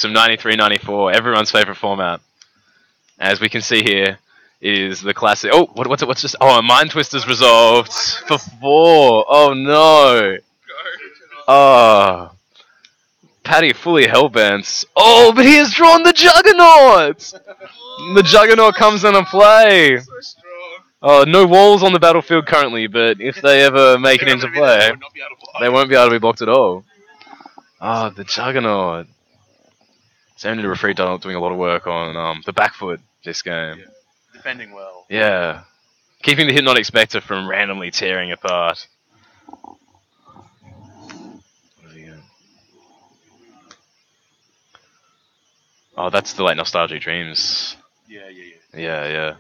some 93-94, everyone's favorite format. As we can see here, is the classic. Oh, what's this? Oh, a Mind Twister's resolved for 4. Oh no. Oh. Paddy fully hellbent. Oh, but he has drawn the Juggernaut! The Juggernaut comes into play. Oh, no walls on the battlefield currently, but if they ever make it into play, they won't be able to be blocked at all. Oh, the Juggernaut. Sandy Referee doing a lot of work on the back foot this game. Yeah. Defending well. Yeah. Keeping the Hypnotic Spectre from randomly tearing apart. Oh, that's the like Nostalgic Dreams. Yeah. Yeah.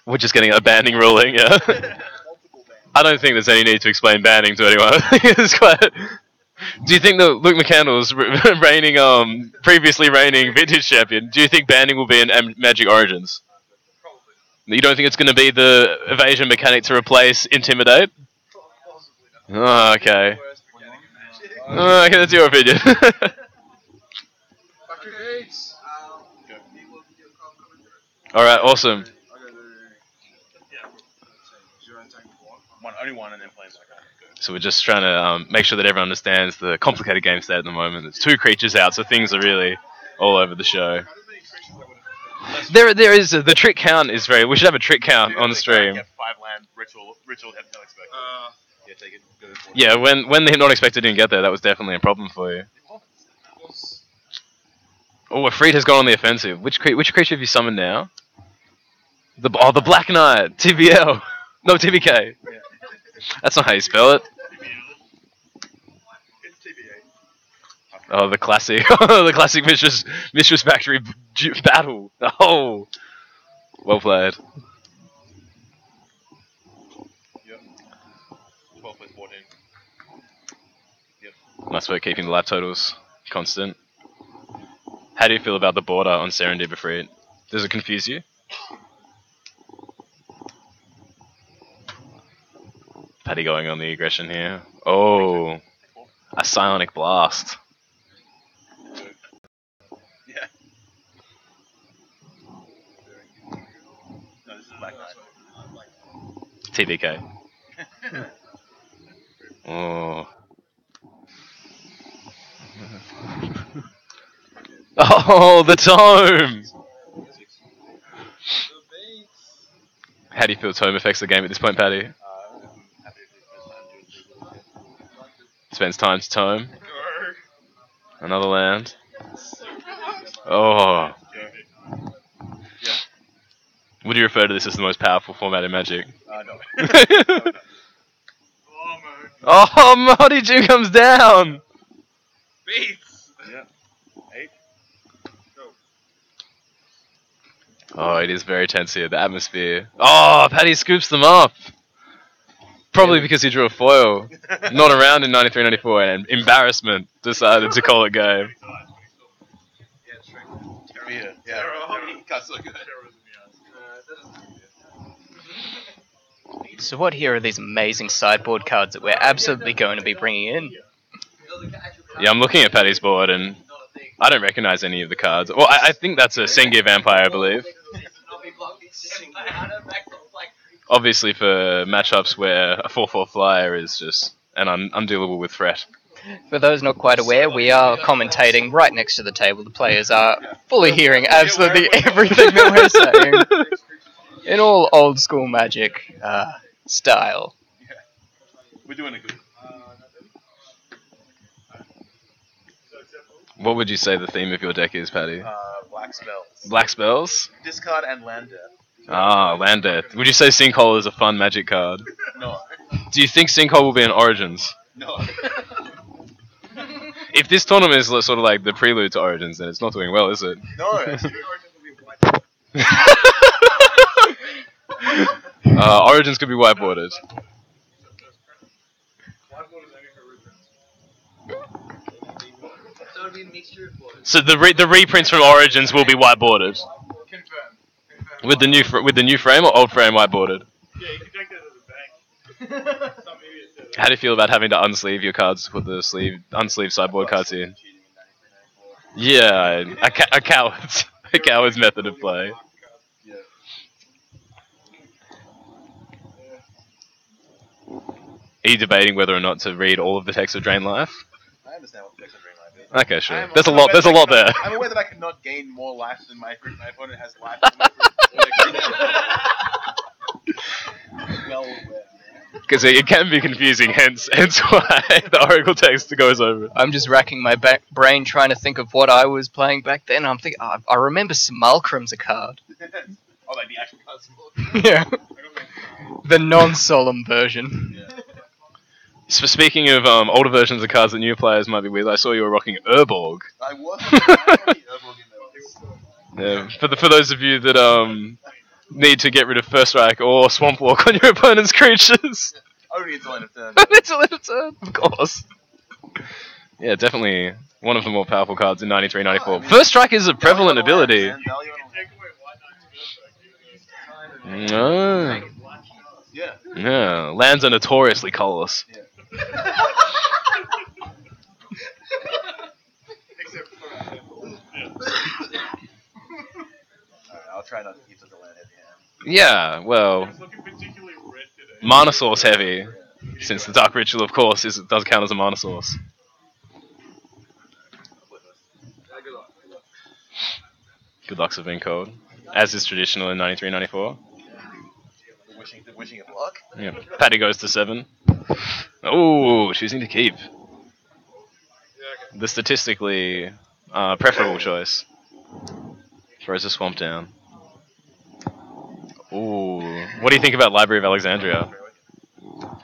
We're just getting a banning ruling, yeah. I don't think there's any need to explain banning to anyone. It's quite... Do you think that Luke McCandless, previously reigning Vintage Champion, do you think banning will be in Magic Origins? You don't think it's going to be the evasion mechanic to replace Intimidate? Oh, okay. Okay, that's your opinion. Alright, awesome. Only one and then plays like that. So we're just trying to make sure that everyone understands the complicated game state at the moment. There's 2 creatures out, so things are really all over the show. There is the trick count is very. We should have a trick count on the stream. 5 land ritual Hypnotic Spectre. Yeah, take it. Go for it. Yeah, when the Hypnotic Spectre didn't get there, that was definitely a problem for you. Oh, Afreed has gone on the offensive. Which creature have you summoned now? The Black Knight, TBL. No, TBK. Yeah. That's not how you spell it. Oh, the classic, the classic Mistress Factory battle. Oh, well played. Yep. 12 plus 14. Yep. Nice work keeping the lap totals constant. How do you feel about the border on Serendib Freed? Does it confuse you? Paddy going on the aggression here. Oh, a Psionic Blast. Yeah. No, this is Black Knight. TBK. Oh. Oh, the tome! How do you feel tome affects the game at this point, Paddy? Spends time to tome. Another land. Oh. Yeah. Would you refer to this as the most powerful format in Magic? No. Oh, Marty Jim comes down! Beats! Yeah. 8. Go. Oh, it is very tense here, the atmosphere. Oh, Paddy scoops them up! Probably because he drew a foil. Not around in 93-94, and embarrassment decided to call it game. Yeah. So what here are these amazing sideboard cards that we're absolutely going to be bringing in? Yeah, I'm looking at Paddy's board, and I don't recognize any of the cards. Well, I think that's a Sengir Vampire, I believe. Obviously for matchups where a 4/4 flyer is just an undealable with threat. For those not quite aware, we are commentating right next to the table. The players are fully hearing absolutely everything that we're saying. In all old school Magic style. Yeah. We're doing it good. What would you say the theme of your deck is, Paddy? Black spells. Black spells? Discard and land death. Ah, land death. Would you say Sinkhole is a fun Magic card? No. Do you think Sinkhole will be in Origins? No. If this tournament is sort of like the prelude to Origins, then it's not doing well, is it? No. Origins could be whiteboarded. So the reprints from Origins will be whiteboarded. With the new frame or old frame whiteboarded? Yeah, you can take that as a bank. Some idiot said How do you feel about having to unsleeve your cards to put the unsleeve sideboard cards in? Yeah, a coward's method of play. Are you debating whether or not to read all of the text of Drain Life? I understand what the text of Drain Life is. Okay, sure. There's a lot there. I'm aware that I cannot gain more life than my opponent has life. Well aware. Because it can be confusing, hence why the Oracle text goes over. I'm just racking my brain trying to think of what I was playing back then. I'm thinking, I remember Simulacrum's a card. Oh, like the actual card. Yeah. The non-solemn version. Yeah. So speaking of older versions of cards that new players might be with, I saw you were rocking Urborg. I was. Yeah. For those of you that need to get rid of First Strike or Swamp Walk on your opponent's creatures. Only until end of turn. Until end of turn, of course. Yeah, definitely one of the more powerful cards in 93-94. First Strike is a prevalent ability. No. Yeah, lands are notoriously colorless. Yeah. I'll try not to keep such a land heavy hand. Yeah, well, mana source heavy, since the Dark Ritual, of course, does count as a mana source. Good luck's have been called, as is traditional in 93-94. Wishing of luck. Yeah, Paddy goes to 7. Oh, choosing to keep. The statistically preferable choice. Throws a swamp down. Ooh, what do you think about Library of Alexandria?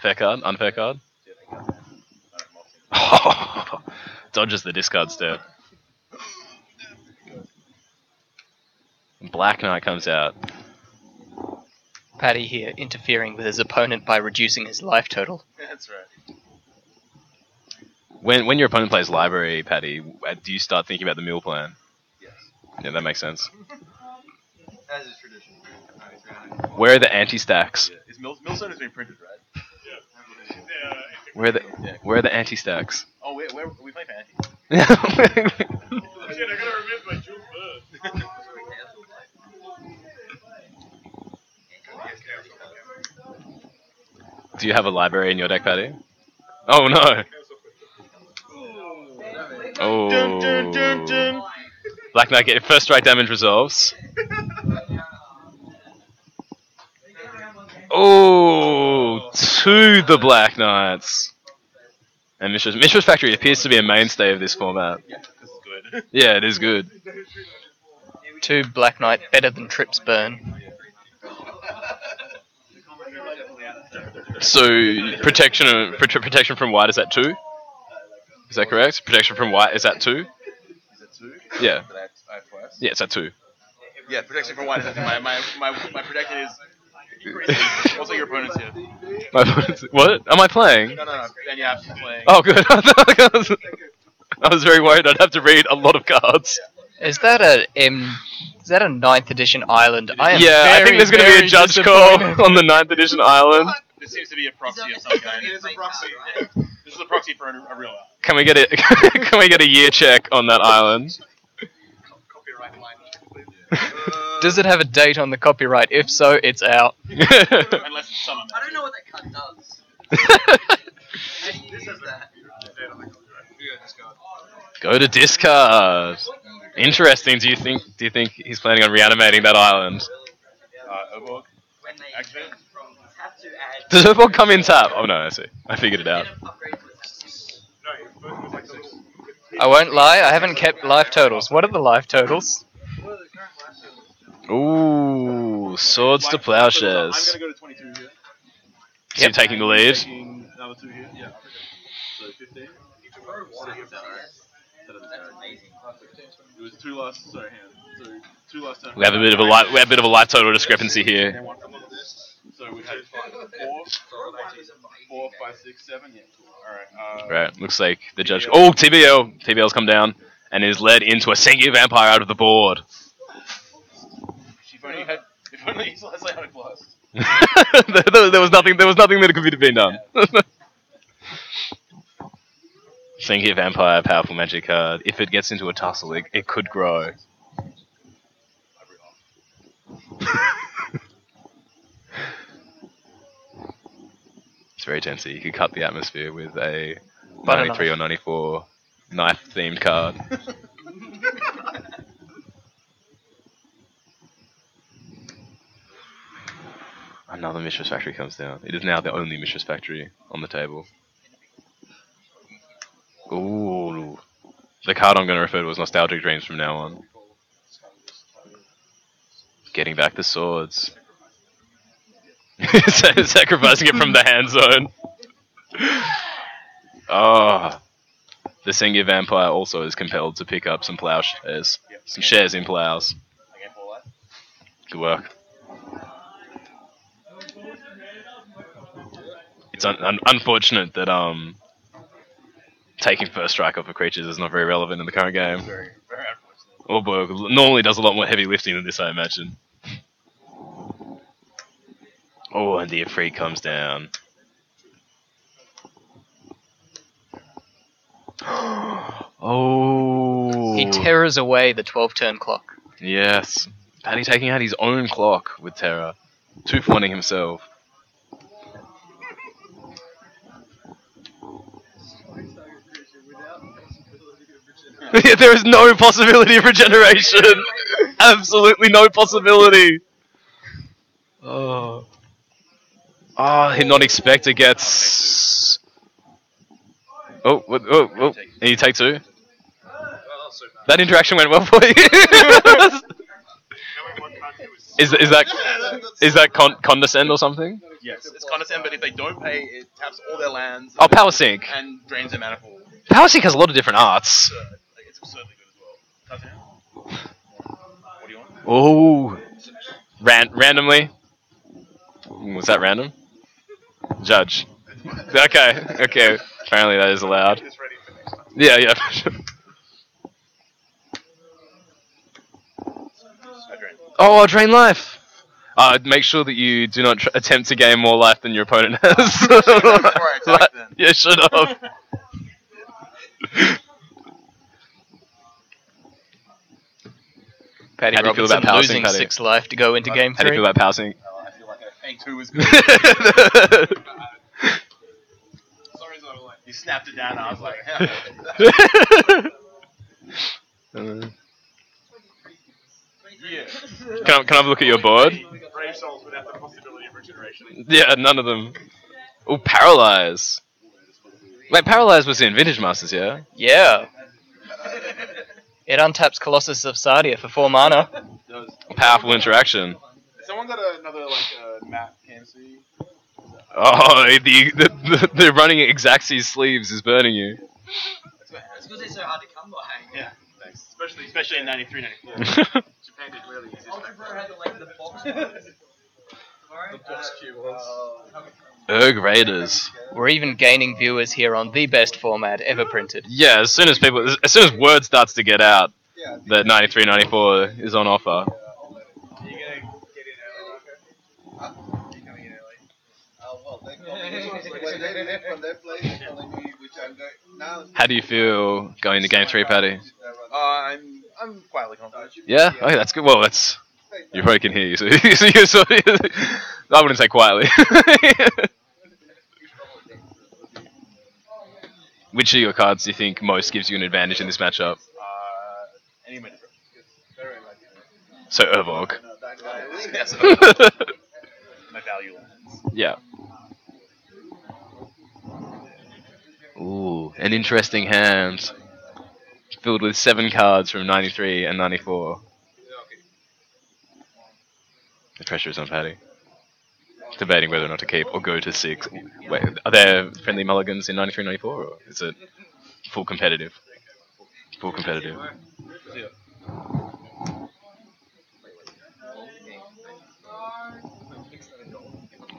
Fair card? Unfair card? Oh, dodges the discard step. Black Knight comes out. Paddy here interfering with his opponent by reducing his life total. That's right. When your opponent plays Library, Paddy, do you start thinking about the mill plan? Yes. Yeah, that makes sense. As is tradition. Where are the anti-stacks? Yeah. Millstone has been printed, right? Yeah. Where are the anti-stacks? Oh, we play for anti. Yeah. Shit, I gotta remove my jewel first. Do you have a library in your deck, Paddy? Oh no! Oh. Dun, dun, dun, dun. Black Knight get first strike damage resolves. Oh, to the Black Knights. And Mishra's Factory appears to be a mainstay of this format. Yeah, this is good. Yeah, it is good. 2 Black Knight better than Trips Burn. So protection from white is at 2. Is that correct? Protection from white is at 2. Is it 2? Yeah. That I have twice? Yeah, it's at 2. Yeah, protection from white is at 2. My protection is. Also, your opponent's here. My opponent's, what? Am I playing? No. And you have to playing. Oh, good. I was very worried I'd have to read a lot of cards. Is that a 9th edition island? I think there's going to be a judge call on the 9th edition island. This seems to be a proxy of some kind. It is a proxy. This is a proxy for a real island. Can we get it? Can we get a year check on that island? Copyright line. Does it have a date on the copyright? If so, it's out. Unless it's summer. I don't know what that card does. This says that. Go to discard. Interesting. Do you think he's planning on reanimating that island? Urborg. When they Actually, have to add. Does Urborg come in tap? Oh no, I see. I figured it out. I won't lie, I haven't kept life totals. What are the life totals? Ooh, swords to plowshares. I'm gonna go to 22 here. So you're taking the lead. Taking another 2 here. Yeah. So 15. It was 2 last. Sorry, hand. So 2 last turn. We have a bit of a life total discrepancy here. So we had 4, 5, 6, 7. Yeah. All right. Right, looks like the judge. Oh, TBL's come down and is led into a Sengi Vampire out of the board. If only he's less out of class. There was nothing that could be done. Thinking Vampire, powerful magic card. If it gets into a tussle, it could grow. It's very tensy. You could cut the atmosphere with a Butter 93 or 94 knife-themed card. Another Mistress Factory comes down. It is now the only Mistress Factory on the table. Ooh. The card I'm going to refer to as Nostalgic Dreams from now on. Getting back the swords. Sacrificing it from the hand zone. Oh. The Sengir Vampire also is compelled to pick up some plowshares. Some shares in plows. Good work. It's unfortunate that taking first strike off of creatures is not very relevant in the current game. Very unfortunate. Orborg normally does a lot more heavy lifting than this, I imagine. Oh, and the Ifrit comes down. Oh. He tears away the 12-turn clock. Yes. Paddy taking out his own clock with terror. 2-for-1ing himself. Yeah, there is no possibility of regeneration. Absolutely no possibility. Oh. Oh, Hypnotic Spectre gets... Oh, oh. And you take 2? That interaction went well for you. Is that condescend or something? Yes, it's condescend, but if they don't pay, it taps all their lands. Oh, Power Sync. And drains their mana pool. Power Sync has a lot of different arts. It's absurdly good as well. What do you want? Oh, randomly. Was that random? Judge. Okay. Apparently that is allowed. It's ready for next time. Yeah. I drain. Oh, drain life. Make sure that you do not attempt to gain more life than your opponent has. Before I attack then. Yeah, should have. Paddy How do you feel Robinson about Power losing Sync, Paddy? 6 life to go into game 3. How do you feel about Power Sync? I feel like a 2 is good. Sorry, Zola. You snapped it down, and I was like, yeah. Can I have a look at your board? Brave souls without the possibility of regeneration. Yeah, none of them. Oh, Paralyze. Wait, Paralyze was in Vintage Masters, yeah? Yeah. It untaps Colossus of Sardia for 4 mana. Powerful interaction. Someone got another map KMC. Oh, the running Exaxis sleeves is burning you. It's because they're so hard to come by. Yeah, thanks. Especially in 93, 94. Japan did really exist. The box. The boss cube was. Erg Raiders. We're even gaining viewers here on the best format ever printed. Yeah, as soon as word starts to get out that 93, 94 is on offer. Are you gonna get in early, Marco? You coming in early? Well, when they leave from their place, they're telling me which I'm going now. How do you feel going to game 3, Paddy? I'm quietly confident. Yeah? Okay, that's good. Well, that's... You probably can hear you, so I wouldn't say quietly. Which of your cards do you think most gives you an advantage in this matchup? Any minute. So Urvog. Yes, my value lands. Yeah. Ooh, an interesting hand. Filled with 7 cards from 93 and 94. The pressure is on Paddy. Debating whether or not to keep or go to 6. Wait, are there friendly mulligans in 93 94 or is it full competitive? Full competitive.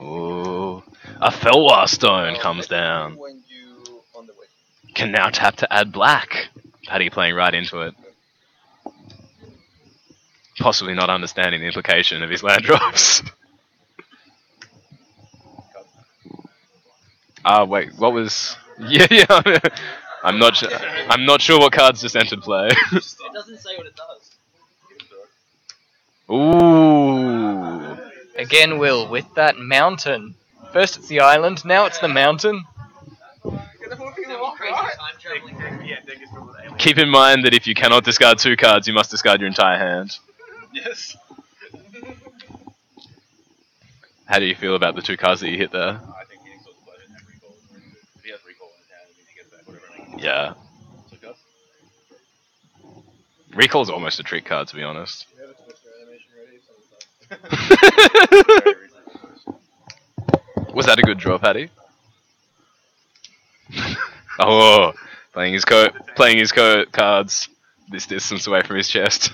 Ooh. A Felwar Stone comes down. When you on the way. Can now tap to add black. Paddy playing right into it. Possibly not understanding the implication of his land drops. Wait, what was... Yeah. I'm not. I'm not sure what cards just entered play. It doesn't say what it does. Ooh. Again, Will, with that mountain. First it's the island, now it's the mountain. Time traveling. Keep in mind that if you cannot discard 2 cards, you must discard your entire hand. Yes. How do you feel about the 2 cards that you hit there? I think he needs to split it and recall. If he has recall in his hand, it means he gets back whatever. Yeah. So it does. Recall's almost a trick card, to be honest. We have a Twister animation ready, so Was that a good draw, Paddy? Oh, playing his cards this distance away from his chest.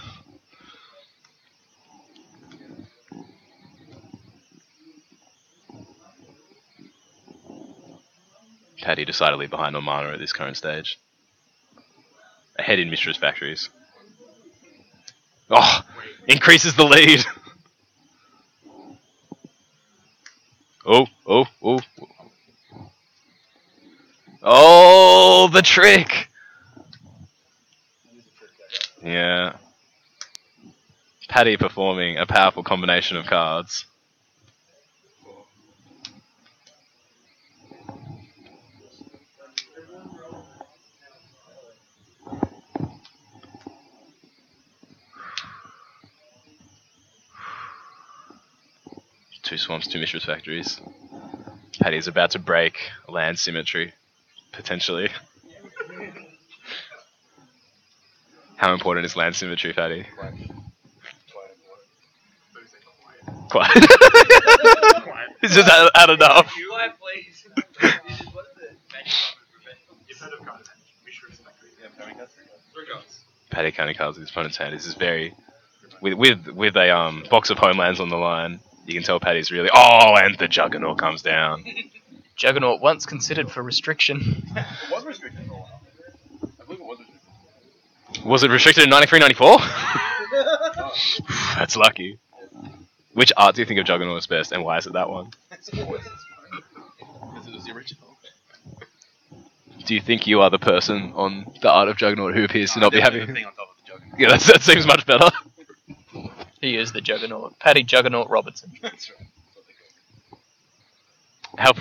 Paddy decidedly behind on mana at this current stage. Ahead in Mistress Factories. Oh, increases the lead. Oh. Oh, the trick. Yeah. Paddy performing a powerful combination of cards. Two swamps, 2 Mistress Factories. Paddy's about to break land symmetry, potentially. How important is land symmetry, Paddy? Quite. It's just at enough. Quiet, please. What is it? Magic You've heard of card advantage. Mistress Factory. Yeah, very good. 3 cards. Paddy counting cards in his opponent's hand. This is very with a box of homelands on the line. You can tell Paddy's really. Oh, and the Juggernaut comes down. Juggernaut once considered for restriction. It was restricted for a while. I believe it was restricted. Was it restricted in 93-94? That's lucky. Which art do you think of Juggernaut is best, and why is it that one? Because it was the original. Do you think you are the person on the art of Juggernaut who appears to not be happy? The thing on top of the Juggernaut. Yeah, that seems much better. He is the Juggernaut. Paddy Juggernaut Robertson. That's right. How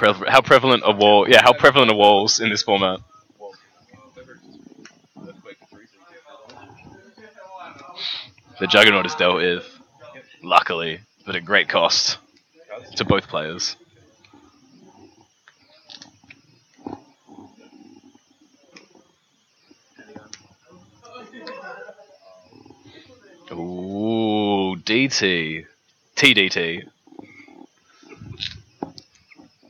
prevalent are wall? Yeah, how prevalent are walls in this format? The Juggernaut is dealt with, luckily, but at great cost to both players. Ooh, DT. TDT.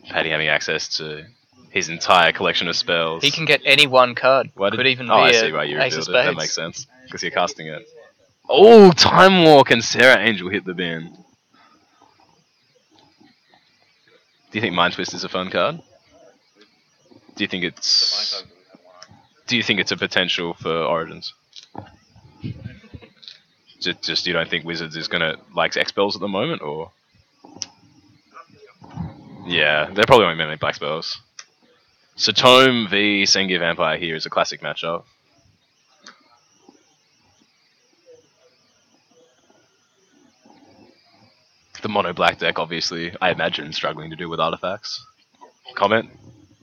Paddy having access to his entire collection of spells. He can get any one card. Why Could even be I see why a you Ace of revealed it. That Spades. makes sense. Because you're casting it. Oh, Time Walk and Sarah Angel hit the bin. Do you think Mind Twist is a fun card? Do you think it's a potential for Origins? Just you don't think Wizards is gonna like X spells at the moment, or? Yeah, they're probably only mainly black spells. So Tome v Sengi Vampire here is a classic matchup. The mono black deck, obviously, I imagine struggling to do with artifacts. Comment?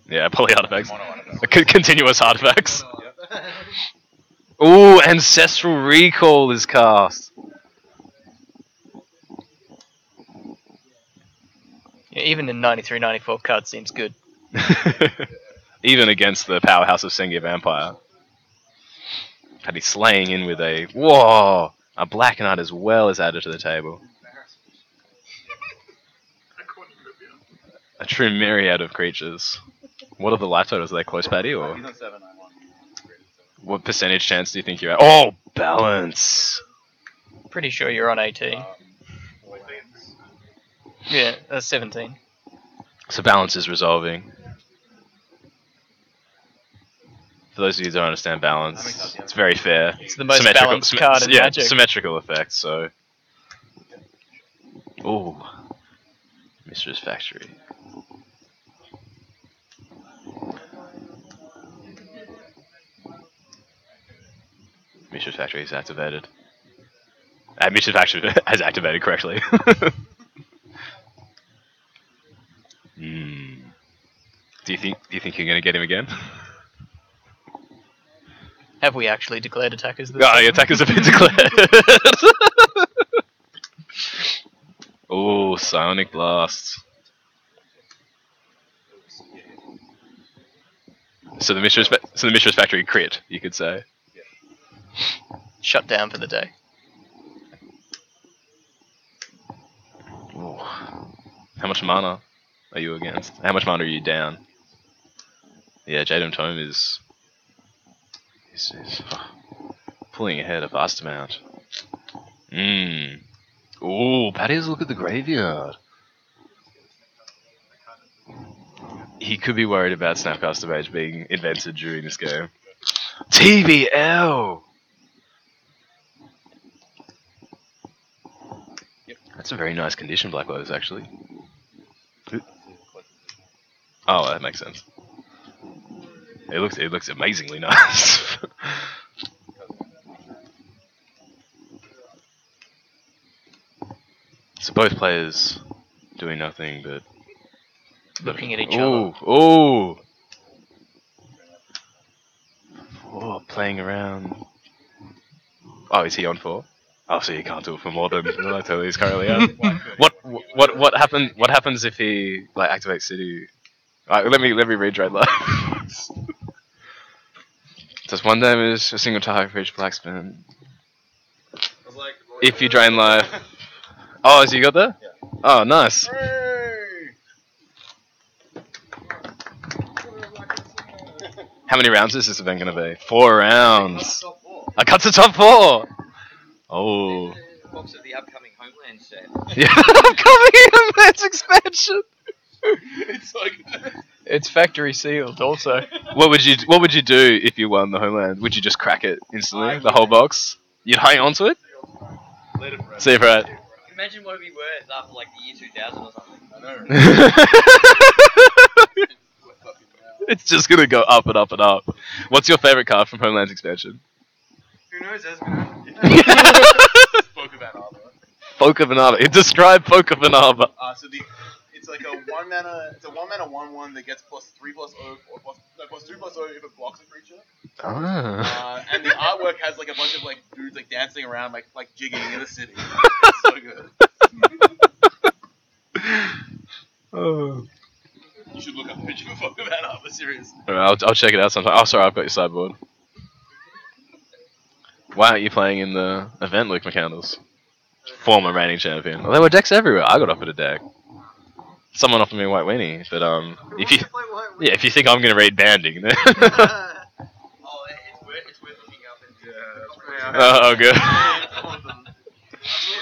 Yeah, poly artifacts. Continuous artifacts. Ooh, Ancestral Recall is cast. Yeah, even in 93-94 card seems good. Even against the powerhouse of Sengi Vampire. Had he slaying in with a whoa, a Black Knight as well is added to the table. A true myriad of creatures. What are the life totals? Are they close, Paddy, or He's on 7-9-1. what percentage chance do you think you're at? Oh, balance. Pretty sure you're on 18. Yeah, that's 17. So balance is resolving. For those of you who don't understand balance, it's very fair. It's the most balanced card in Magic. Symmetrical effect, so. Ooh. Mistress Factory. Mission Factory is activated. Mission Factory has activated correctly. Hmm. Do you think you're gonna get him again? Have we actually declared attackers this Oh, time? the attackers have been declared. Oh, Psionic Blast. So the Mistress Factory crit, you could say. Shut down for the day. Ooh. How much mana are you against? How much mana are you down? Yeah, Jadam Tome is pulling ahead a vast amount. Mmm. Ooh, Patty's look at the graveyard. He could be worried about Snapcaster Mage being invented during this game. TBL! That's a very nice condition, Black Lotus, actually. Oh, that makes sense. It looks amazingly nice. So both players doing nothing but Looking at each other. Oh, playing around. Oh, is he on 4? Oh, so he can't do it for more than like he's currently at. What happens if he like activates City? Let me read Dread Life. Does 1 damage a single target for each black spin? If you drain life. Oh, has you got that? Yeah. Oh, nice. How many rounds is this event going to be? 4 rounds. I cut to top 4. Oh. The box of the upcoming Homeland set. Yeah, upcoming Homelands expansion. It's like It's factory sealed also. What would you do if you won the Homeland? Would you just crack it instantly, the whole box? You'd hang on to it? let it rest. See if right. Imagine what it'd be worth after like the year 2000 or something. I know. It's just gonna go up and up and up. What's your favorite card from Homeland's expansion? Who knows, Esmond? Spoke about Arbor. Folk of an Arbor. Describe Folk of an Arbor. So it's like a 1 mana. It's a 1 mana 1/1 that gets +3/+0 or +2/+0 if it blocks a creature. Ah. And the artwork has like a bunch of like dudes like dancing around like jigging in the city. It's so good. Oh. You should look up the picture of Folk of Arbor, seriously. Alright, I'll check it out sometime. Oh, sorry, I've got your sideboard. Why aren't you playing in the event, Luke McCandles? Former reigning champion. Well, there were decks everywhere. I got offered a deck. Someone offered me a white weenie, but if you think I'm gonna read banding, then Oh, it's worth looking up and oh good. We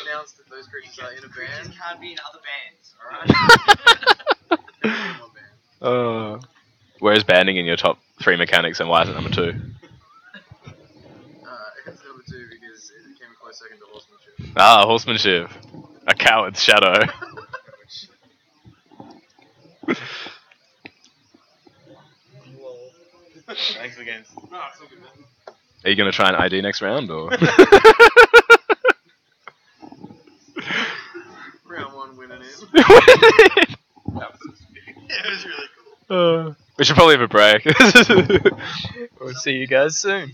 announced that those creatures are in a creatures band. can't be in other bands, alright? Where's banding in your top 3 mechanics, and why is it number 2? It's number 2 because it came a close second to horsemanship. Ah, horsemanship. A coward's shadow. Thanks again. No, it's all good, man. Are you gonna try an ID next round, or? Round 1 winning in. Yeah, it was really cool. We should probably have a break. We'll see you guys soon.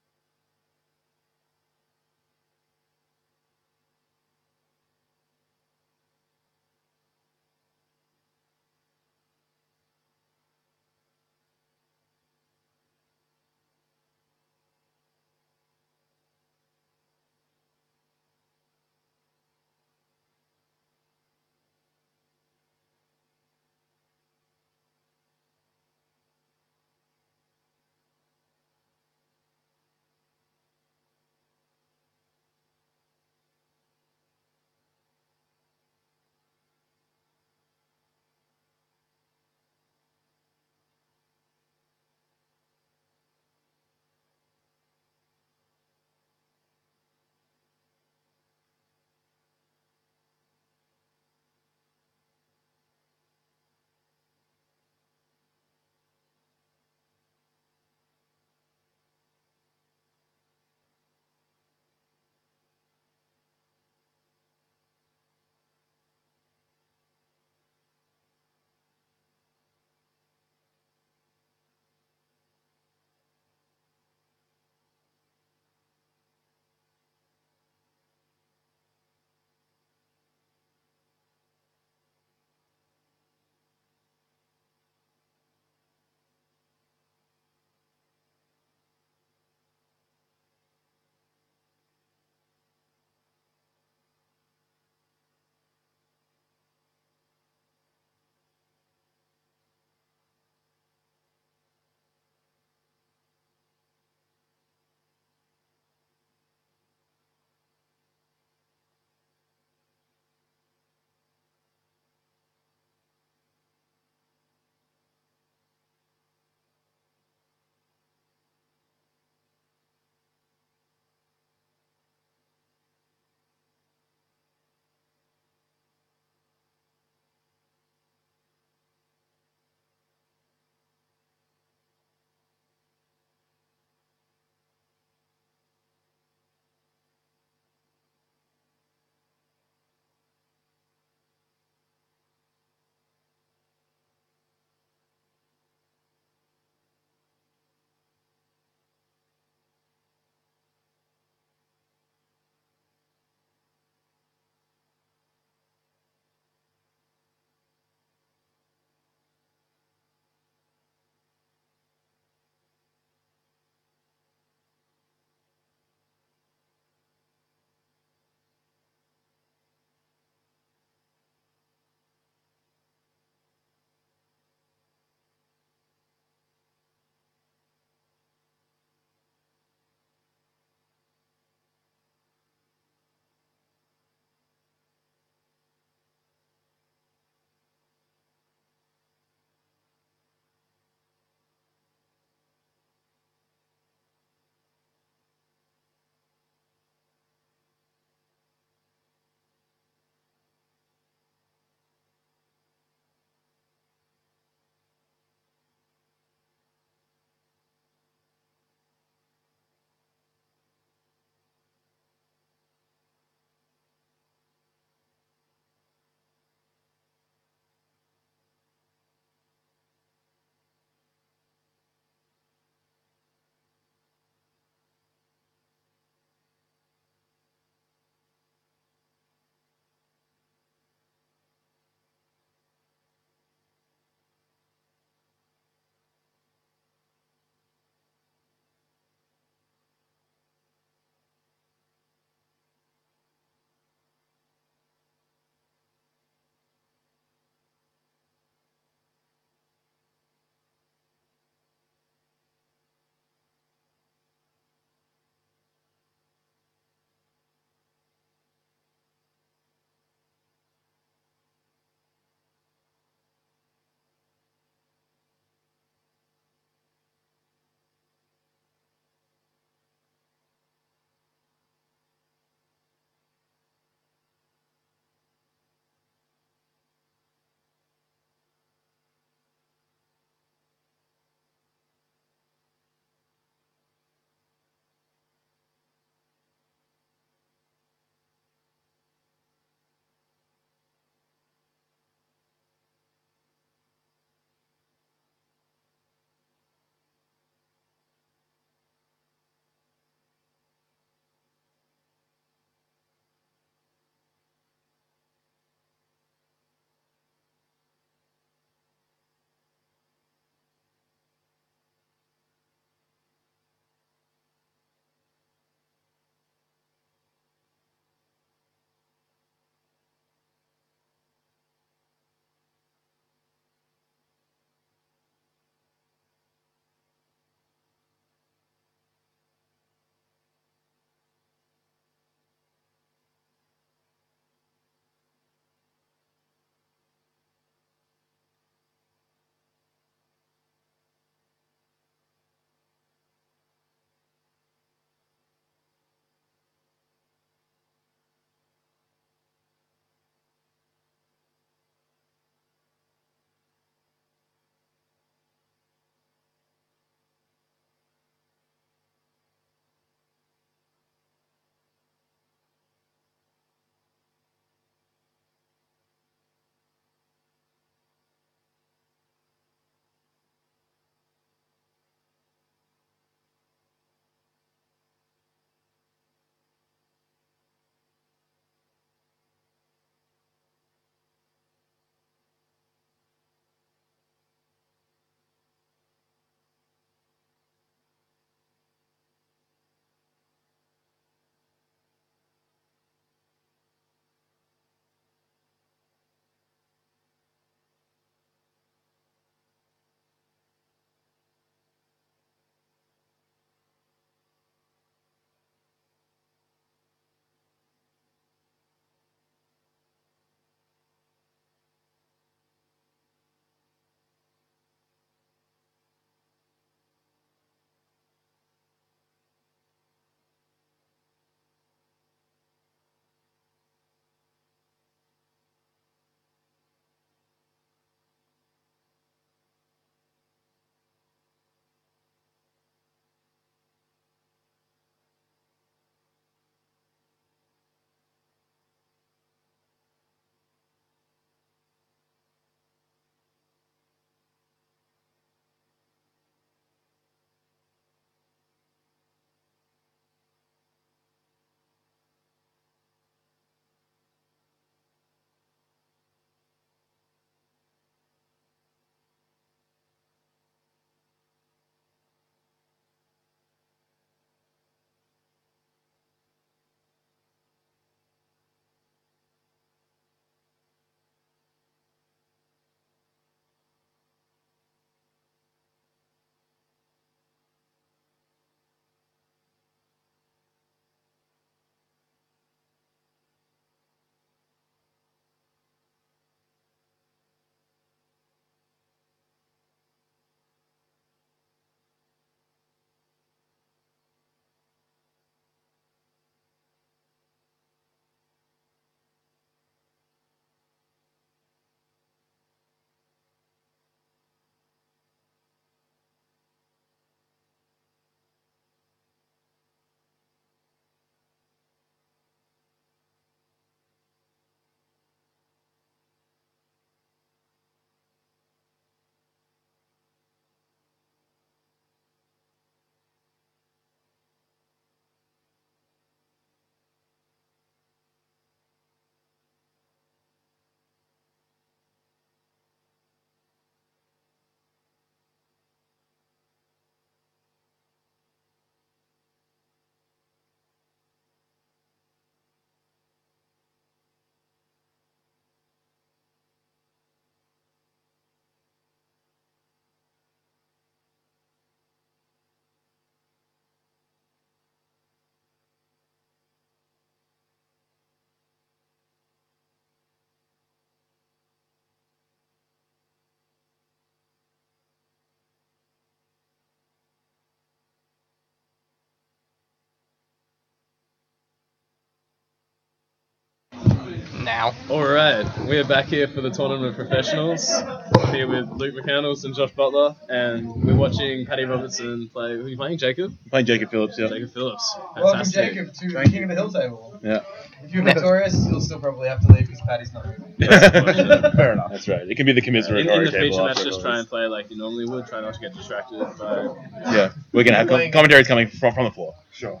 Now. Alright, we are back here for the Tournament of Professionals. I'm here with Luke McCandles and Josh Butler, and we're watching Paddy Robertson play. Who are you playing, Jacob? Playing Jacob Phillips, yeah. Jacob Phillips. Welcome, Fantastic. Jacob, to the King of the Hill table. Yeah. If you're victorious, you'll still probably have to leave because Paddy's not moving. Fair enough. That's right. It can be the commiserate In the table feature match, after just it try goes. and play like you normally would. Try not to get distracted by. Yeah, we're gonna have commentaries coming from the floor. Sure.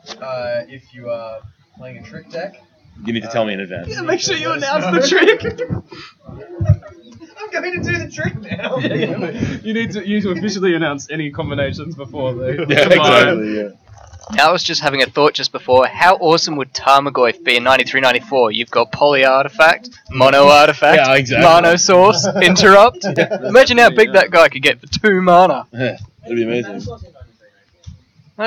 If you are playing a trick deck, You need to tell me in advance. Yeah, make sure you announce the trick. I'm going to do the trick now. You need to officially announce any combinations before they. Yeah, exactly. Yeah. Now I was just having a thought just before. How awesome would Tarmogoyf be in 93-94? You've got Poly Artifact, Mono Artifact, Yeah, exactly. Mono Source, Interrupt. Imagine how big that guy could get for 2 mana. That'd be amazing.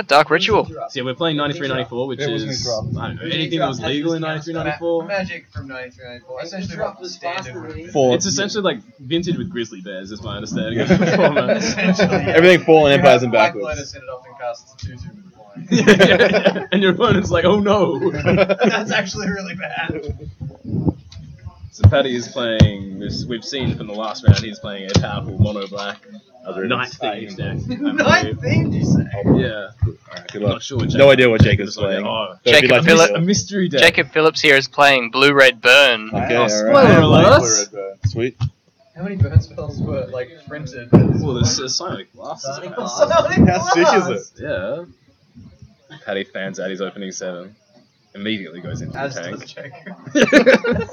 Dark Ritual. So yeah, we're playing 93-94, which is I don't know anything that was legal in 93-94. Magic from 93-94. Essentially what the standard would be. It's essentially like vintage with grizzly bears, is my understanding of the format. Essentially, yeah. Everything falling empires and Black backwards. Lotus, and it often casts 2/2 with the flying. Yeah. And your opponent's like, oh no. That's actually really bad. So Paddy is playing this. We've seen from the last round. He's playing a powerful mono black night themed deck. Night themed, you say? Yeah. Alright, good I'm luck. not sure. What No idea what Jacob's Jacob's playing. Oh, So if you'd Jacob like to Phillip- know- a mystery deck. Jacob Phillips here is playing Blue Red Burn. Okay, Oh, alright. spoiler alert. Sweet. How many burn spells were printed? Well, there's Psionic Blast. Sonic How sick is it? Yeah. Paddy fans out his opening 7. Immediately goes into As the does tank. Jacob.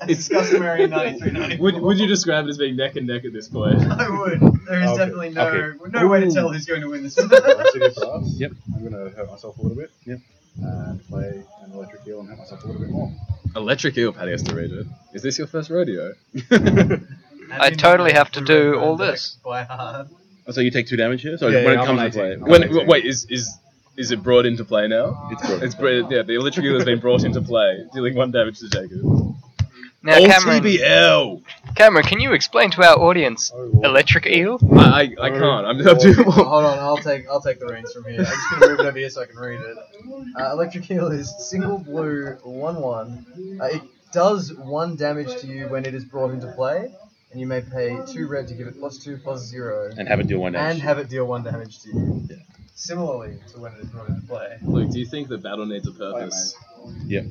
It's customary in 93-94. Would you describe it as being neck and neck at this point? I would. There is Okay. definitely no Okay. no way to tell who's going to win this. Yep. I'm going to hurt myself a little bit. Yep. And play an electric eel and hurt myself a little bit more. Electric Eel, Paddy has to read it. Is this your first rodeo? I totally have to do all this. By heart. So you take 2 damage here? So Yeah, when yeah, it comes I'm to play. an 18. When wait, is it brought into play now? It's brought. Yeah, the electric eel has been brought into play, dealing 1 damage to Jacob. Now, TBL. Cameron, can you explain to our audience Electric Eel? I can't. I'm too. Hold on, I'll take the reins from here. I'm just gonna move it over here so I can read it. Electric Eel is single blue 1/1. It does 1 damage to you when it is brought into play, and you may pay 2 red to give it +2/+0, And have it deal 1 damage. and have it deal 1 damage to you. Yeah. Similarly to when it is brought into play. Luke, do you think the battle needs a purpose? Yep.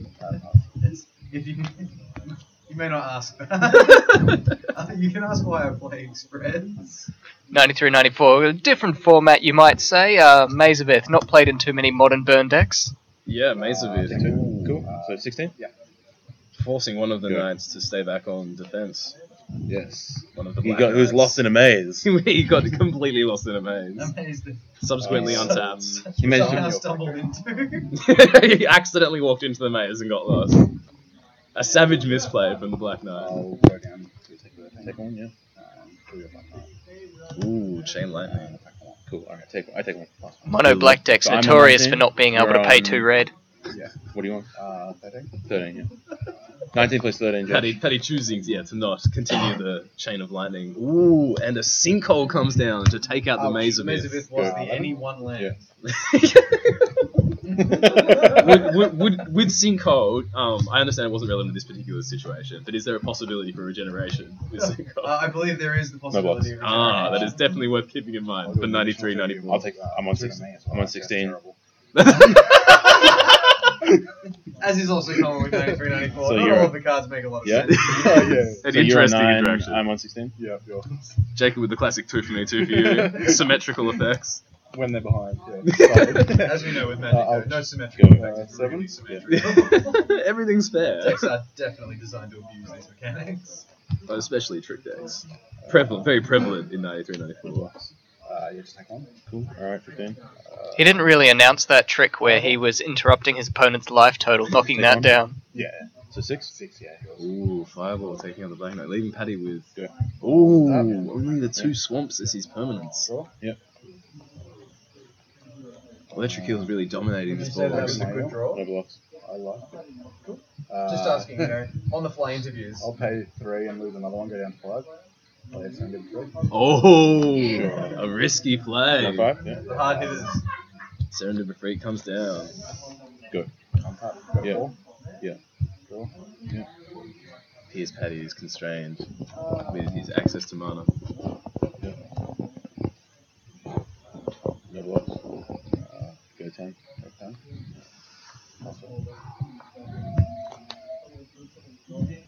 If you may not ask that. You can ask why I'm playing spreads. 93-94, a different format you might say. Maze of Ith, not played in too many modern burn decks. Yeah, Mace of it. Cool. So 16? Yeah. Forcing one of the Good. knights to stay back on defense. Yes. One of the He black got, who's knights. lost in a maze. He got completely lost in a maze. Amazing. Subsequently untapped. He managed Somehow to. stumbled into. He accidentally walked into the maze and got lost. A savage misplay from the Black Knight. I'll go down to Take 1, yeah. 3 of my cards. Ooh, Chain Lightning. Cool. Alright, I take 1. Mono black decks So I'm on notorious 19, for not being able to you're pay on- 2 red. What do you want? 13. 13, yeah. 19 plus 13, Josh. Paddy choosing to not continue the Chain of Lightning. Ooh, and a sinkhole comes down to take out the Maze of Maze of Ith. Ith was Good. the any one land. With Sinkhole, I understand it wasn't relevant to this particular situation, but is there a possibility for regeneration with Sinkhole? I believe there is the possibility of regeneration. That is definitely worth keeping in mind for 93, 94. I'll take. I'm on 6. I'm on 16. As is also common with 93, 94. So Not you're- all of the cards make a lot of Yeah. sense. Oh, yeah. An So you're on interesting 9. interaction. I'm on 16. Yeah, sure. Jacob with the classic 2 for me, 2 for you. Symmetrical effects. When they're behind, yeah. As we know with Magic, I'll- no symmetrical Go. effects. It's 7? really symmetrical. Everything's fair, Decks are definitely designed to abuse these mechanics. especially trick decks. Prevalent, very prevalent in 93, 94. Yeah, just take 1. Cool. Alright, 15. He didn't really announce that trick where he was interrupting his opponent's life total, knocking that down. Yeah. So 6? 6, yeah. Sure. Ooh, Fireball taking on the Black Knight, leaving Paddy with. Yeah. Ooh, only the 2 swamps as his permanents. Sure. Electric Eel's really dominating Would you this say that board. was a good draw? No blocks. I like it. Cool. Just asking, on the fly interviews. I'll pay 3 and lose another one, go down to 5. Play it, so I get 3. Oh, a risky play. No 5? Yeah. The hard hitters. Serendipity Freak comes down. Good. I'm up. Go Yeah. 4. Yeah. Cool. Yeah. Here's Paddy is constrained with his access to mana. Level up. Go 10. Go 10.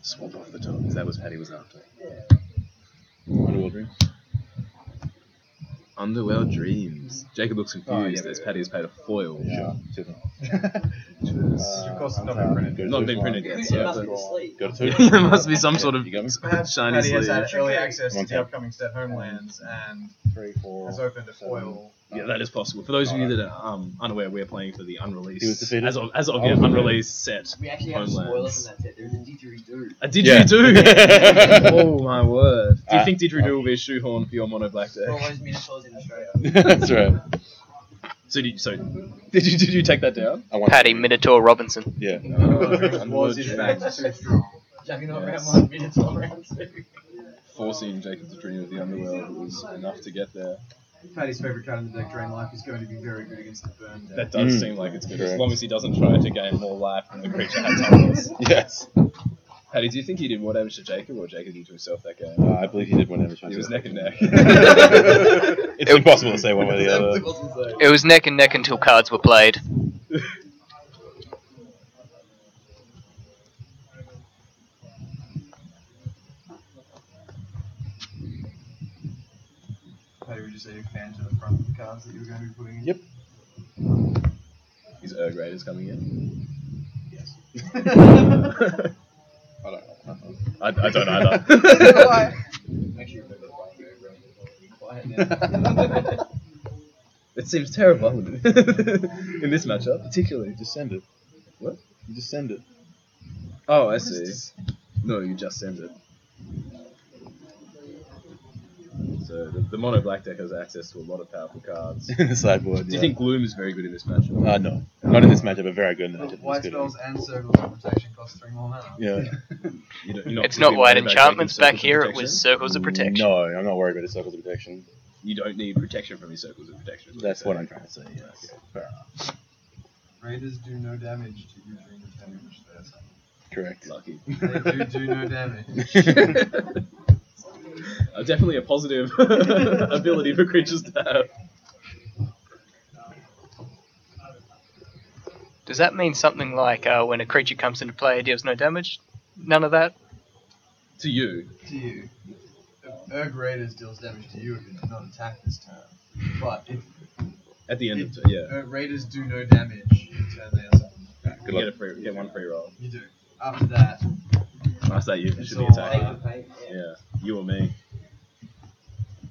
Swap off the top. That was Paddy was after. Underworld Dreams. Underworld Dreams. Jacob looks confused yeah. as Paddy has paid a foil. Sure. Of course, it's not been printed. Not been printed yet, so Must be asleep. Go to 2. there must be some sort of You got me? Perhaps shiny Paddy has sleeve. had early access to One the time. upcoming set Homelands and 3, 4. has opened a foil. Yeah, that is possible. For those of you that are unaware, we're playing for the unreleased. He was defeated. As of I the was unreleased set. We actually have spoilers Homelands. in that set. There's a didgeridoo. A didgeridoo! Yeah. Oh my word. Do you Ah. think didgeridoo will be a shoehorn for your mono black deck? For all those minotaurs in Australia. That's right. So did you take that down? I want Paddy Minotaur Robinson. Yeah. Was in fact too strong. Jacking off Yes. around 1 minotaur round 2. Forcing Jacob to dream of the underworld was enough to get there. Paddy's favourite card in the deck, Drain Life, is going to be very good against the burn deck. That does Mm. seem like it's good, as Correct. long as he doesn't try to gain more life than the creature had toughness. Yes. Paddy, do you think he did more damage to Jacob or Jacob did to himself that game? I believe he did one damage. It was neck and neck. It's impossible to say one way or the other. It was neck and neck until cards were played. Paddy, would you say you fan to the front of the cards that you were going to be putting in? Yep. Is Erg Raiders coming in? Yes. I don't know. I don't either. Make sure you remember playing very quiet now. It seems terrible in this matchup, particularly. Just send it. What? You just send it. Oh, I see. No, you just send it. So the mono black deck has access to a lot of powerful cards. In the sideboard. Do you think Gloom is very good in this matchup? No. Not in this matchup, but very good in the matchup. White It's good. spells and circles of protection cost 3 more mana. Yeah. You're It's not particularly white worried about enchantments taking back circles of here, it protection? was circles of protection. No, I'm not worried about the circles of protection. You don't need protection from your circles of protection. is That's you're what I'm saying. trying to say, yes. Fair enough. Raiders do no damage to you during the turn in which they are summoned. Correct. Lucky. They do no damage. Definitely a positive ability for creatures to have. Does that mean something like when a creature comes into play, it deals no damage? None of that? To you. To you. Erg Raiders deals damage to you if it does not attack this turn. But if At the end of Erg Raiders do no damage in turn they are summoned. Good you luck. get one free roll. You do. After that, After that, you It's should be all attacking. Yeah, you or me.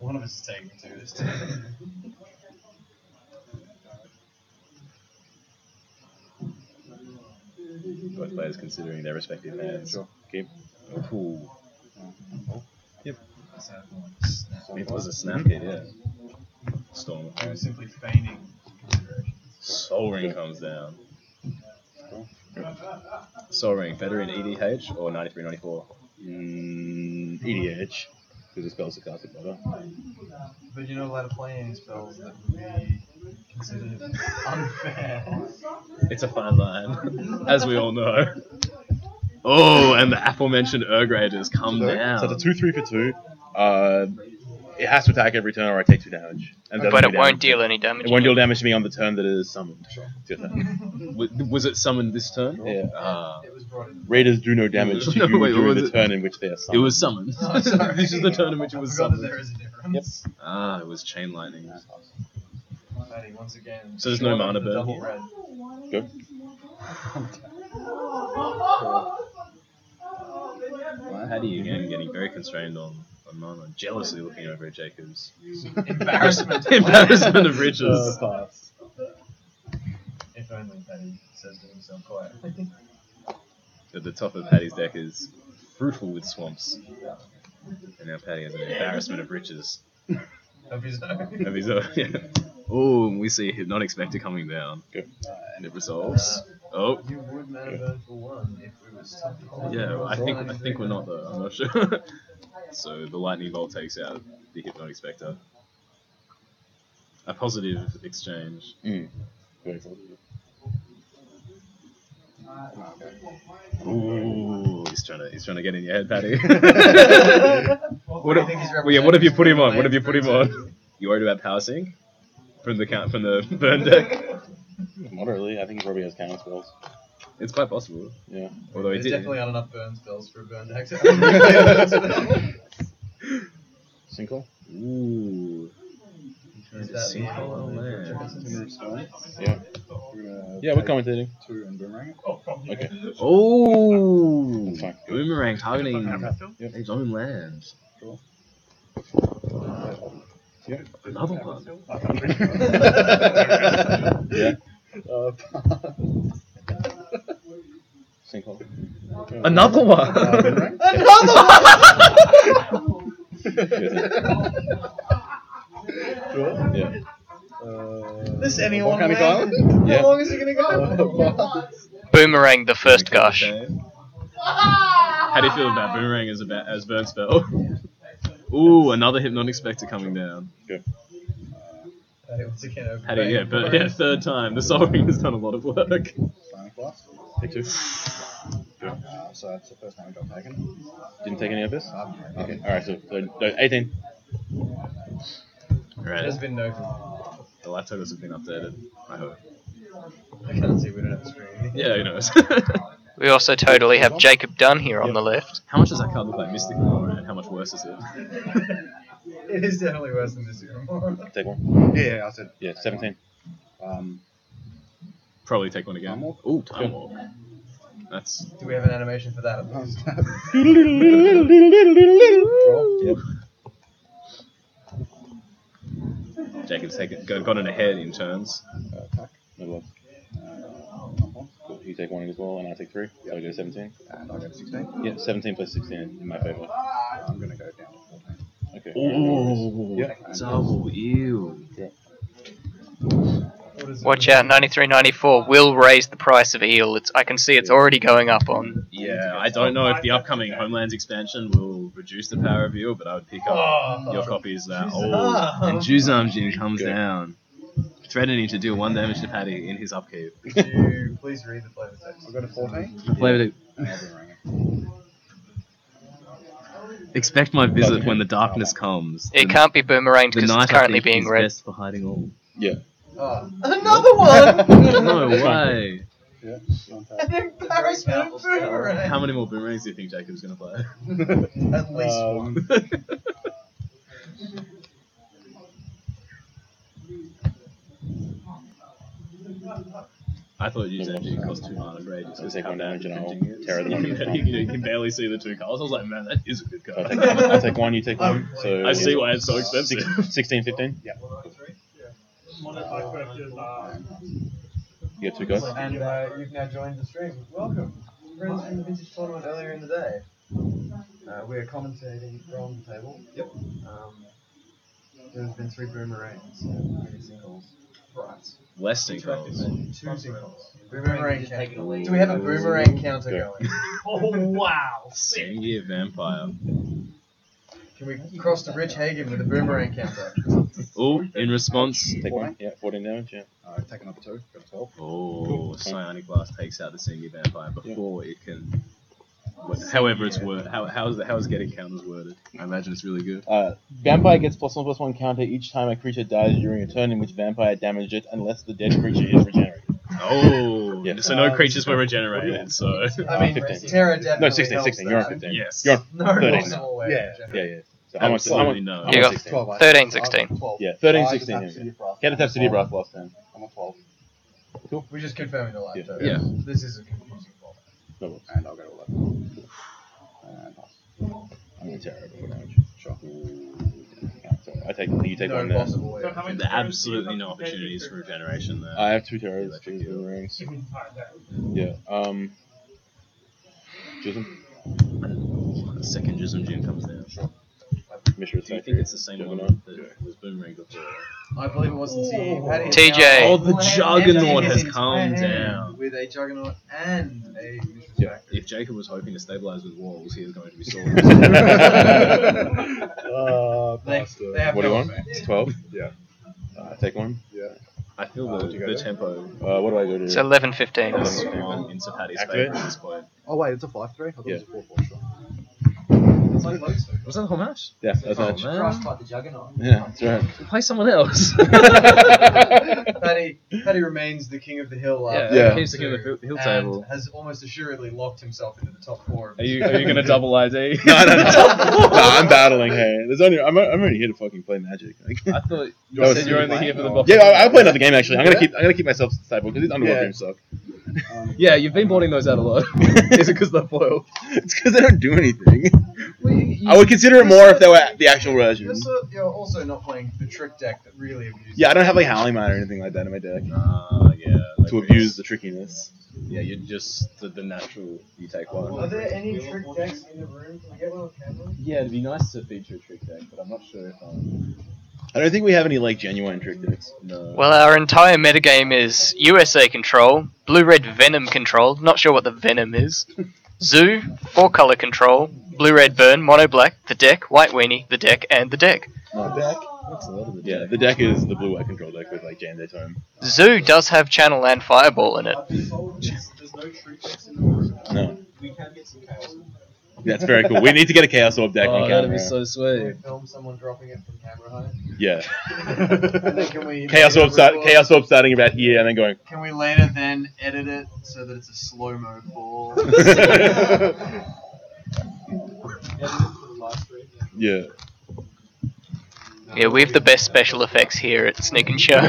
one of us is taking 2 this turn. Both players considering their respective hands. Sure. Keep. Ooh. So, It was a snap hit, yeah. Storm. I was simply feigning consideration. Soul Ring comes down. Soul Ring, better in EDH or 93-94? EDH. Because the spells are casted better. But you're not allowed to play any spells that would be considered unfair. It's a fine line, as we all know. Oh, and the aforementioned Erg Raiders come down. So it's a 2-3 for 2. It has to attack every turn or I take 2 damage. And But doesn't it do won't damage. deal any damage. It won't deal damage to me on the turn that it is summoned. It's your turn. Was it summoned this turn? Yeah. Ah. It was brought in. Raiders do no damage to No, you wait, what during was the it? turn in which they are It summoned. was summoned. Oh, sorry. This is the turn in which it I was forgot that summoned. there is a difference. Ah, it was Chain Lightning. Paddy, once again. So there's no short of mana the burn double here? red. Good. Paddy again getting very constrained on mana, jealously looking over at Jacob's Embarrassment. embarrassment of riches. If only Paddy says to himself quietly. At the top of Paddy's deck is fruitful with swamps, and now Paddy has an embarrassment of riches Of his own. of his own. Yeah. Oh, we see Hypnotic Spectre coming down, Good. and it resolves. Oh, You would mana burn for 1 if we were stuck. yeah. I think we're not though. I'm not sure. So the Lightning Bolt takes out the Hypnotic Spectre. A positive exchange. Very positive. Ooh, he's trying to get in your head, Paddy. What do you think he's What have you put him on? representing? What have you put him on? You worried about power sync from the burn deck? Moderately, I think he probably has counter spells. It's quite possible. Yeah. Although he There's did. definitely not enough burn spells for a burn deck. Single? Ooh. Is that the Sinkhole land. Yeah. Yeah, we're commentating. 2 and boomerang. Okay. Oh, That's fine. boomerang targeting Yep. his own land. Yeah. Another one. Yeah. Sinkhole. Another one. Boomerang? Yeah. This anyone Volcanic land? Island? Yeah. How long is it gonna go? Boomerang the first gush. How do you feel about boomerang as burn spell? Ooh, another hypnotic spectre coming down. Good. Once again, How do you, third time. The Soul Ring has done a lot of work. Sonic Blast. Take 2. So that's the first damage I've taken. Didn't take any of this? Okay. Okay. Alright, so 18. Right. There's been no. The life totals have been updated. I hope. I can't see. We don't have a screen. Yeah, who knows? We also totally have Jacob Dunn here on the left. How much does that card look like Mystic Aura, and how much worse is it? It is definitely worse than this year. Take 1. Yeah, I said. Yeah, 17. Probably take one again. Time Warp? Ooh, Time Warp. That's. Do we have an animation for that? Yep. Jacob's gotten ahead in turns. Attack. Middle up. Cool. Cool. You take 1 as well, and I take 3. So I go 17. And I go to 16. Yeah, 17 plus 16 in my favor. I'm going to go down to 14. Okay. Ooh, Yeah. double ew. Watch out, 93.94 will raise the price of eel. I can see it's already going up on. Yeah, I don't know if the upcoming Homelands expansion will reduce the power of eel, but I would pick up your copies that. Oh, and Juzamjin comes down, threatening to deal 1 damage to Paddy in his upkeep. Could you please read the flavor text? I'll go to 14. The flavor And I'll boomerang it. Expect my visit when the darkness comes. It can't be boomeranged The because night it's currently I think being is read. best for hiding all. Yeah. Another one! No way. Yeah. You want An embarrassment boomerang! How many more boomerangs do you think Jacob's gonna play? At least one. I thought Juzamjin cost 2 mana for ages. I'll take 1 damage and I'll Printing it. tear the one. You can barely see the 2 colors. I was like, man, that is a good I'll card. take 1, you take 1. So I see why it's so expensive. 16, 15. Yeah. You get 2 guys. And you've now joined the stream. Welcome. Friends from the Vintage Tournament earlier in the day. We're commentating from the table. Yep. There's been 3 boomerangs and 3 singles. Right. Less sinkholes. 2 singles. Boomerang counter. Do we have a boomerang counter Go. going? Oh wow! Sengir Vampire. Can we cross to Rich Hagen with a boomerang counter? Oh, in response. Take 1. Yeah, 14 damage. Yeah. take another 2. Go to 12. Oh, Psionic Blast takes out the Sengir Vampire before it can. However, it's worded. How is getting counters worded? I imagine it's really good. Vampire gets +1/+1 counter each time a creature dies during a turn in which vampire damaged it, unless the dead creature is regenerated. Oh, Yeah. so no creatures were regenerated. So I mean, 15. Terra definitely No, 16, helps 16. You're on that. 15. yes, You're on No 13 possible now. way. Yeah. to Yeah, yeah. So I'm absolutely on no. You got 16. 12. 13, 16. 12. Yeah, 13, I 16. just have City Brass. Can't have City Brass last time. I'm on 12. We're just confirming the live Yeah. total. Yeah. This is a confusing format. No, And I'll go to 11. And pass. I'm going to tear it before damage. Sure. So I take, you take No 1 there. possible way. So how many There are absolutely no opportunities for regeneration there. I have 2 terrors, Electric 2 eel. boomerangs. Alright, Yeah, Jism, The second Juzamjin comes down. Mishra's Do you Factory. think it's the same one Juggernaut. that was boomerang before? I believe it wasn't TJ. TJ. Oh, the Juggernaut has Empty come his hand down. with a Juggernaut and a Mishra's Yeah. Factory. If Jacob was hoping to stabilize with walls, he was going to be sore. They have What do you no want? effect. It's 12. Yeah. Take 1. Yeah. I feel the tempo What do I go to? It's 11:15. has swung into Paddy's Activate? favour at this point. Oh wait, it's a 5-3. I thought Yeah. it was a 4-4 shot. Was that the whole match? Yeah, that's match. man. Crushed by the Juggernaut. Yeah, that's right. Play someone else. Paddy remains the king of the hill. Yeah. Keeps the king of the hill and table. has almost assuredly locked himself into the top 4. Are you gonna double ID? No, I'm battling. Hey, I'm only here to fucking play Magic. I thought you Oh, said you're only here for the box. Yeah, I'll play another game actually. I'm gonna keep myself stable because these underwater games suck. Yeah, you've been boarding those out a lot. Is it because they're foiled? It's because they don't do anything. Well, I would consider it more if they were the actual version. You're also not playing the trick deck that really abuses. Yeah, I don't have like Howling Man or anything like that in my deck Yeah. to abuse the trickiness. Yeah, you're just the natural. You take one. Are there any trick decks in the room? Can we get one on camera? Yeah, it'd be nice to feature a trick deck, but I'm not sure if I don't think we have any like genuine trick decks. no. Well, our entire metagame is USA control, blue-red Venom control, not sure what the Venom is, Zoo, 4-color control, blue-red burn, mono-black, the deck, white weenie, the deck, and the deck. Deck? That's a lot of the Yeah, the deck is the blue-white control deck with like Jane Tome. Zoo does have channel and fireball in it. There's no trick decks in the room. No. We can get some chaos. That's very cool. We need to get a Chaos Orb deck on Oh, that'd camera. be so sweet. Film someone dropping it from camera height. Yeah. And then can we Chaos Orb starting about here and then going. Can we later then edit it so that it's a slow-mo fall? Yeah. Yeah, we have the best special effects here at Sneak and Show.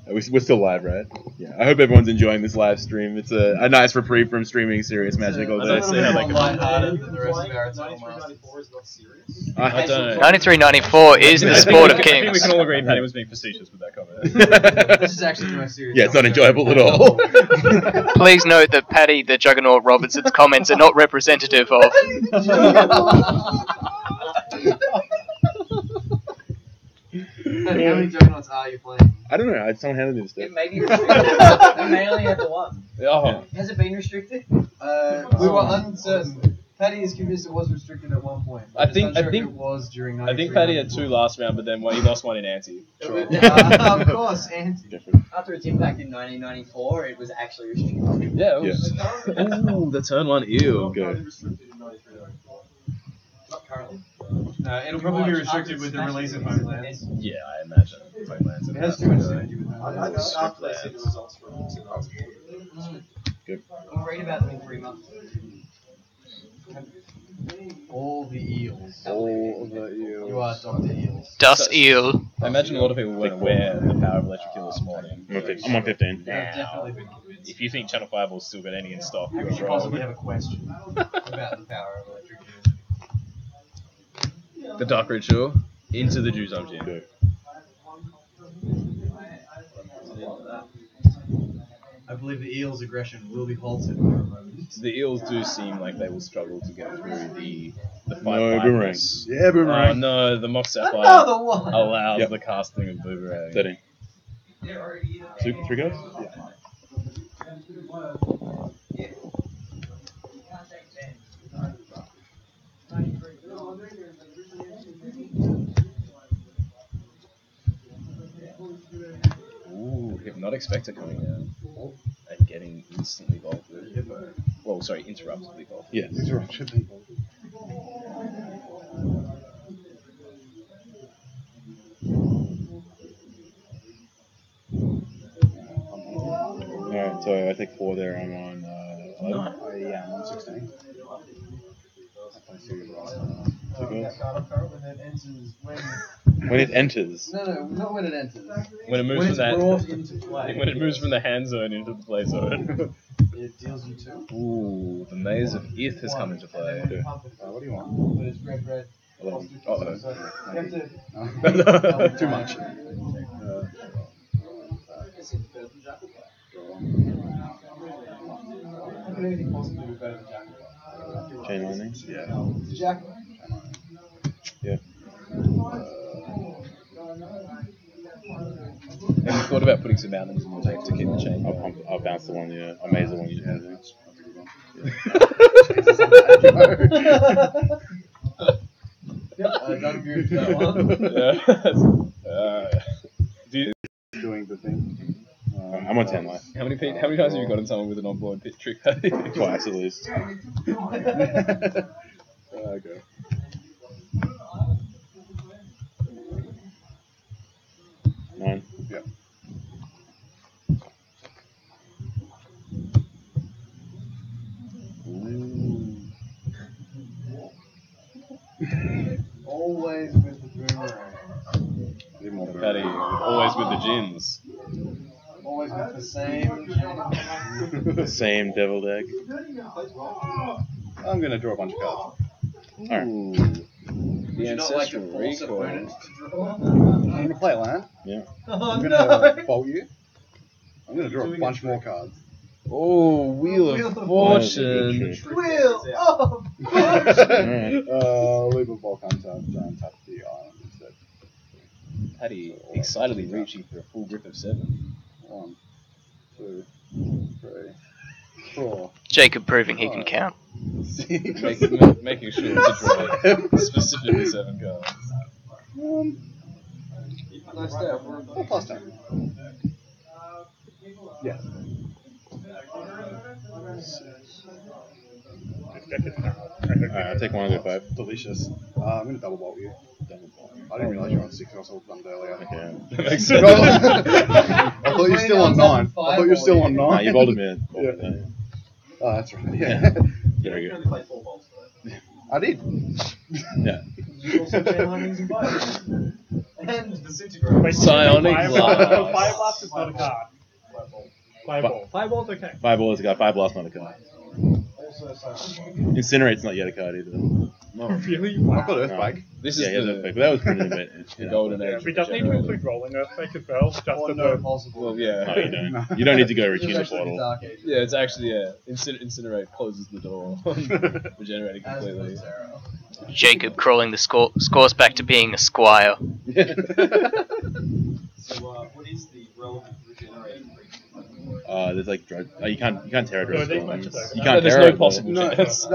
We're still live, right? Yeah. I hope everyone's enjoying this live stream. It's a nice reprieve from streaming serious Magic all It's a day. little see how bit they more can- lighthearted than the rest of our Eternal Masters. 9394 is not serious. I don't know. 9394 is the sport of I think we kings. can all agree Paddy was being facetious with that comment. This is actually the most serious. Yeah, it's not enjoyable at all. Please note that Paddy the Juggernaut Robertson's comments are not representative of. How many Juggernauts are you playing? I don't know. Someone handed me this deck. It may be restricted. I may only have the one. Oh, Has it been restricted? We were uncertain. Paddy is convinced it was restricted at one point. I think- It was during I think Paddy had 2 last round, but then he lost one in ante. Of course, Anti. After its impact in 1994, it was actually restricted. Yeah, it was. Ooh, the turn 1 eel. Good. Restricted in 9394. Not currently. It'll probably be restricted with the release of Homelands. Yeah, I imagine. Homelands It has too much synergy with I Homelands. know after they see the results from We'll read about them in 3 months. All the eels. All the eels. You are Dr. Eels. Das Eel. I imagine a lot of people weren't aware of the power of Electric Eel this morning. I'm on 15. I've definitely been convinced. If you think Channel 5 will still got any in stock, You you're should possibly wrong. have a question about the power of electric eels. The Dark Ritual into the Jews Jin. Good. I believe the eel's aggression will be halted for a moment. The Eels do seem like they will struggle to get through the 5 No, Boomerang. fighters. Yeah, Oh Boomerang. no, the Mox Sapphire Another one! allows Yep. the casting of Boomerang. 13. 3 goes? Yeah. Ooh, Hypnotic Spectre coming down and getting instantly vaulted. Well, sorry, interruptedly vaulted. Yeah. Alright, so I take 4 there. I'm on 11. I'm on 16. When it enters. No, not when it enters. When it moves When from it's that, brought into play. when it moves from the hand zone into the play zone. It deals you 2. Ooh, the Maze of Ith has come into play. What do you want? But it's red. 11. So Uh-oh. you have to. Too much. How could anything possibly be better than Jack? Chain lightning? Yeah. Jack. Yeah. Have you thought about putting some mountains in your tape to keep the chain going? I'll bounce the one, yeah. Amaze the one you just Yep, done good for that one. Yeah. I'm on 10 life. How many times have you gotten someone with an on-board pit trick? Twice at least. Okay. Nine. Yeah. Always with the boomerang. Even more Paddy, always with the gins. Always with the same. The same devil deck. I'm gonna draw a bunch of cards. Ooh. The Would you not like to ancestral force recoil. opponents to draw? I'm gonna play a land. Yeah. I'm gonna bolt you. I'm gonna draw a bunch more cards. Oh, Wheel of Fortune. Wheel of Alright. Leave a bulk unturned and tap the island instead. Paddy excitedly reaching for a full grip of 7. 1, 2, 3, 4. Jacob proving he can count. Making sure to draw specifically 7 cards. Nice step. Plus 10. Yeah. Alright, I'll take one of the 5. Delicious. I'm gonna double bolt you. I didn't realise you were on 6. I was all done earlier. Okay. That makes sense. I thought you were still on 9. I thought you were still on 9. Nah, you bolted me. Oh, that's right. Yeah. Very good. I did. Yeah. You also chain lightnings and fires. And disintegrate. Psionic Fire Blast. Blast is not a card. Fireball. Fireball's okay. Fireball is a card. Fireblast not a card. Also silent. Incinerate's not yet a card either. Really? I've got Earthquake. This Yeah, is he has the, Earthquake, but that was pretty limited. the golden Yeah, age. we of just need to Regenerator. include rolling Earthquake as well. Just Or for no the... possible. Well, yeah. No, you don't. You don't need to go reaching the Especially portal. Dark Ages. Yeah, it's actually, Incinerate closes the door on regenerating As completely. does Terra. Jacob crawling the scores back to being a squire. So, what is the relevant regenerating There's like drug. You can't Terra No, Drug they Storms. match it over. You can't There's Terra. no possible No, chance.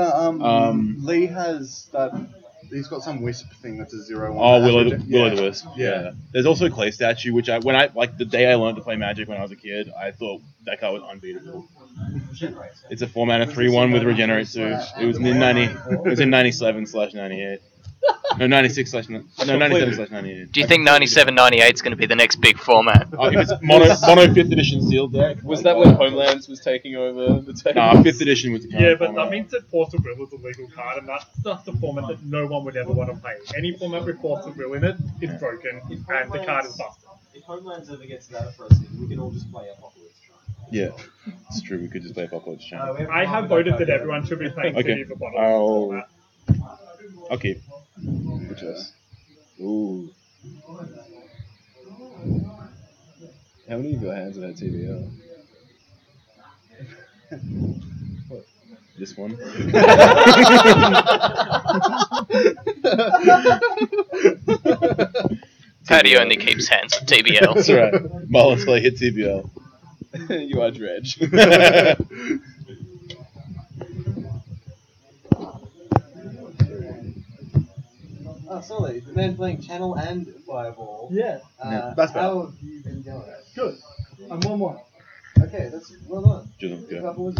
Lee has that. He's got some wisp thing that's a 0/1. Oh, Willow Yeah. the Wisp. Yeah. There's also Clay Statue, which the day I learned to play Magic when I was a kid, I thought that card was unbeatable. It's a 4-mana 3/1 with Regenerate 2. It was in 97/98. No, 97/98. Do you think 97-98 is going to be the next big format? If it's mono 5th edition sealed deck. Was that when Homelands was taking over the table? Nah, 5th edition was the current Yeah, but format. that means that Force of Will is a legal card, and that's the format that no one would ever want to play. Any format with Force of Will in it is broken, and the card is busted. If Homelands ever gets that for us, we can all just play Apocalypse Chant. Yeah, it's true. We could just play Apocalypse Chant. I have voted that everyone should be playing Okay. City of the Bottom I'll- format. Okay. Which is, ooh. How many of your hands have had TBL? This one. Paddy only keeps hands with TBL. That's right. Mull until I hit TBL. You are Dredge. Oh, Sully, the man playing Channel and Fireball. Yeah. That's better. How have you been going? Good. I'm 1-1. Okay, that's well done. Just, Good yeah. couple of-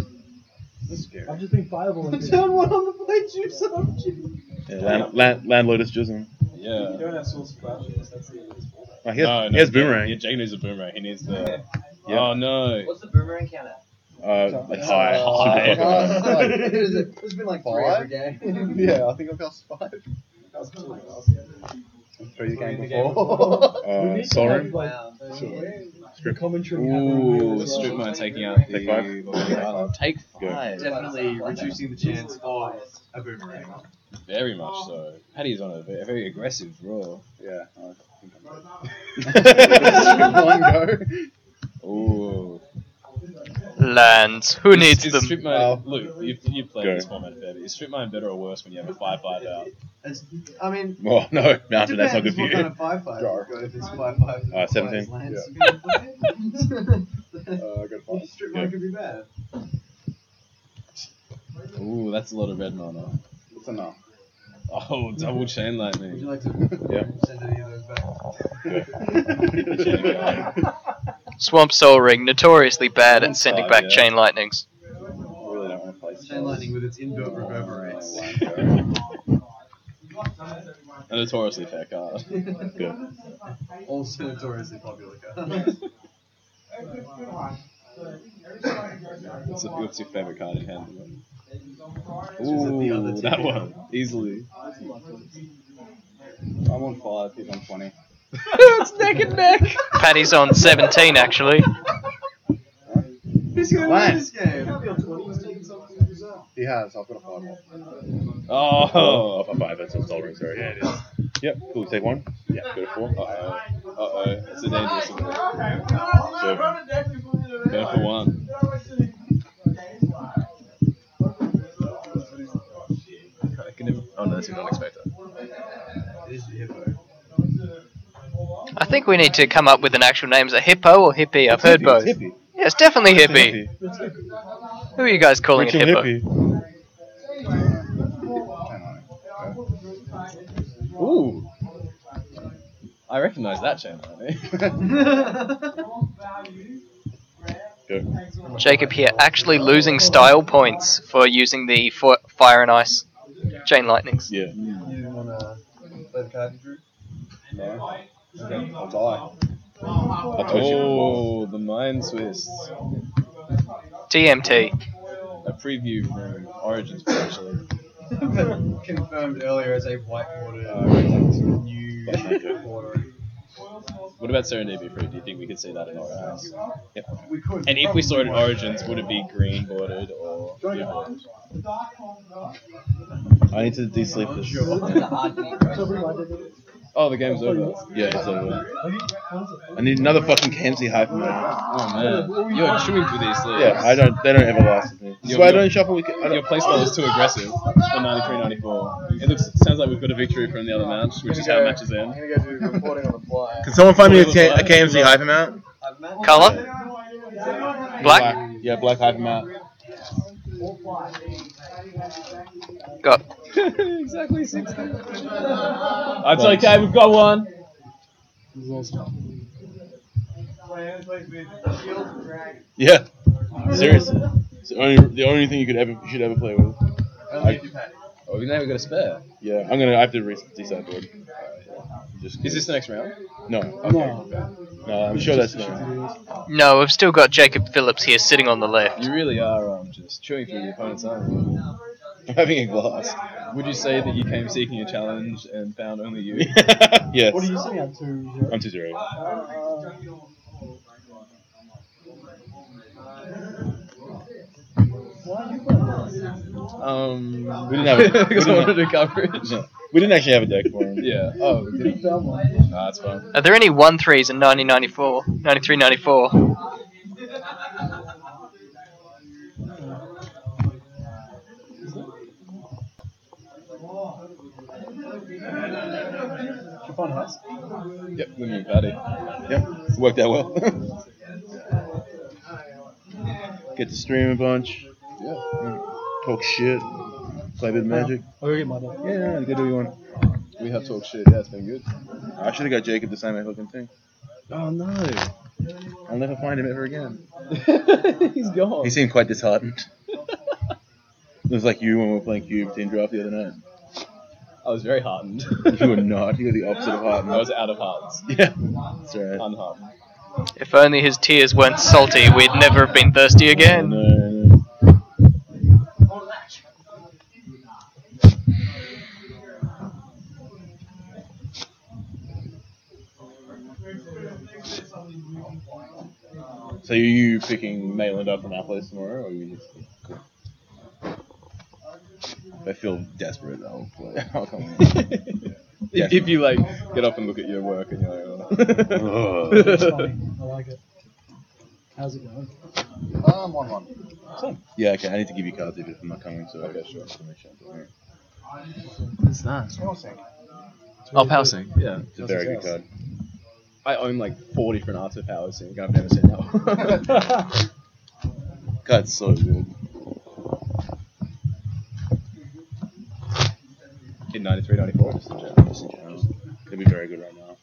This is scary. I've just been Fireball. Turn one on the plate, you son of a bitch. Land Lotus Jism. Yeah. You don't have Source of Crashes, that's the end of this format. Oh, he has Boomerang. Yeah, Jake needs a boomerang. He needs the. Yeah. Oh no. What's the boomerang count at? Like high. High. Super high. There's been like 3 every game. Yeah, I think I've got 5. That was cool. 3 the game The game before. Soren. Wow. Script commentary. Ooh, Strip Mine taking out the Take 5. Island. Take 5. Definitely reducing the chance of a boomerang. Very much so. Paddy's on a very aggressive draw. Yeah, I think I'm right. One go. Ooh. Lands. Who needs Is them? Strip Mine, look, you've played Go. this format better. Is Strip Mine better or worse when you have a 5/5 out? It's, I mean, Oh, no. Mountain, that's not good depends for what you. kind of 5/5 Jar. you've got. If it's 5/5, 17. lands, I got 5. Strip mine could be bad. Ooh, that's a lot of red mana. It's enough. Oh, double chain Would you lightning. like to Yeah. send any of those back? Swamp Soul Ring, notoriously bad at It's sending hard, back yeah. chain lightnings. Really don't want to play Chain lightning with its inbuilt reverberates. A notoriously fair card. Good. Also notoriously popular card. What's your favourite card in hand? the other Ooh, two? that one. Easily. I'm on 5, he's on 20. It's neck and neck. Paddy's on 17 actually. Who's going to win this game? He has, I've got a 5 more. Oh. Off a 5, that's a Soul Ring, sorry. Yeah, it is. Yep, cool, take 1. Yeah, go to 4. Uh-oh. It's a dangerous one. Go for 1. Oh no, that's not unexpected. It is the hippo. I think we need to come up with an actual name. Is it Hippo or Hippie? I've heard both. It's hippie. Yeah, it's definitely Hippie. Who are you guys calling it Rachel Hippo? Hippie. Ooh. I recognise that chain lightning. Go. Jacob here actually losing style points for using the Fire and Ice chain lightnings. Yeah. You didn't want to play the card you drew? No. Okay, I'll die. I'll twitch you. Oh, the mind twist. TMT. A preview from Origins, actually. Confirmed earlier as a whiteboarded new border. What about Serendipity Free? Do you think we could see that in Origins? Yep. We could. And if we saw it in Origins, would it be green bordered or blue bordered? I need to de-sleep this. Oh, the game's over. Yeah, it's over. I need another fucking KMC hype mode. Oh man, you're chewing through these sleeves. Yeah, they don't ever last with me. That's why I don't shuffle. Your playstyle is too aggressive for 93-94. Sounds like we've got a victory from the other match, which is how matches end. I'm going to go do reporting on the fly. Can someone find me a KMC hype amount? Color? Black? Yeah, black hype amount. Got. Exactly 60. That's okay, we've got one. Yeah, seriously. It's the only thing you should ever play with. Oh, we now we've got a spare. Yeah, I have to sideboard. Is this the next round? No. No, I'm sure that's not. No, we've still got Jacob Phillips here sitting on the left. You really are just chewing through the opponent's arm. I'm having a glass. Would you say that you came seeking a challenge and found only you? Yes. What are you sitting at? 2-0? I'm 2-0. We didn't have because I wanted to coverage. No, we didn't actually have a deck for him. Yeah. Oh, we did. Nah, that's fine. Are there any 1-3s in 90-94? 93-94? Yep, with me and Paddy. Yep, worked out well. Get to stream a bunch. Yeah. Talk shit. Play a bit of Magic. I'll go get my dog. Yeah, you can do what you want. We have talked shit. Yeah, it's been good. I should have got Jacob to sign my fucking thing. Oh no. I'll never find him ever again. He's gone. He seemed quite disheartened. It was like you when we were playing Cube Team Draft the other night. I was very heartened. You were not. You were the opposite of heartened. I was out of hearts. Yeah, that's right. Unheartened. If only his tears weren't salty, we'd never have been thirsty again. No. So are you picking Mayland up from our place tomorrow, or are you just... Cool. If I feel desperate, I'll play. I'll come in. If you like get up and look at your work and you're like, oh. It's funny. I like it. How's it going? 1-1. Yeah, okay, I need to give you cards if I'm not coming, so Okay, sure. just to make sure I'm doing it. What's that? Oh, Power Sync. Yeah. It's a very good card. I own like 4 different arts of Power Sync. I've never seen that one. Card's so good. In 93-94. Just in general. It'd be very good right now.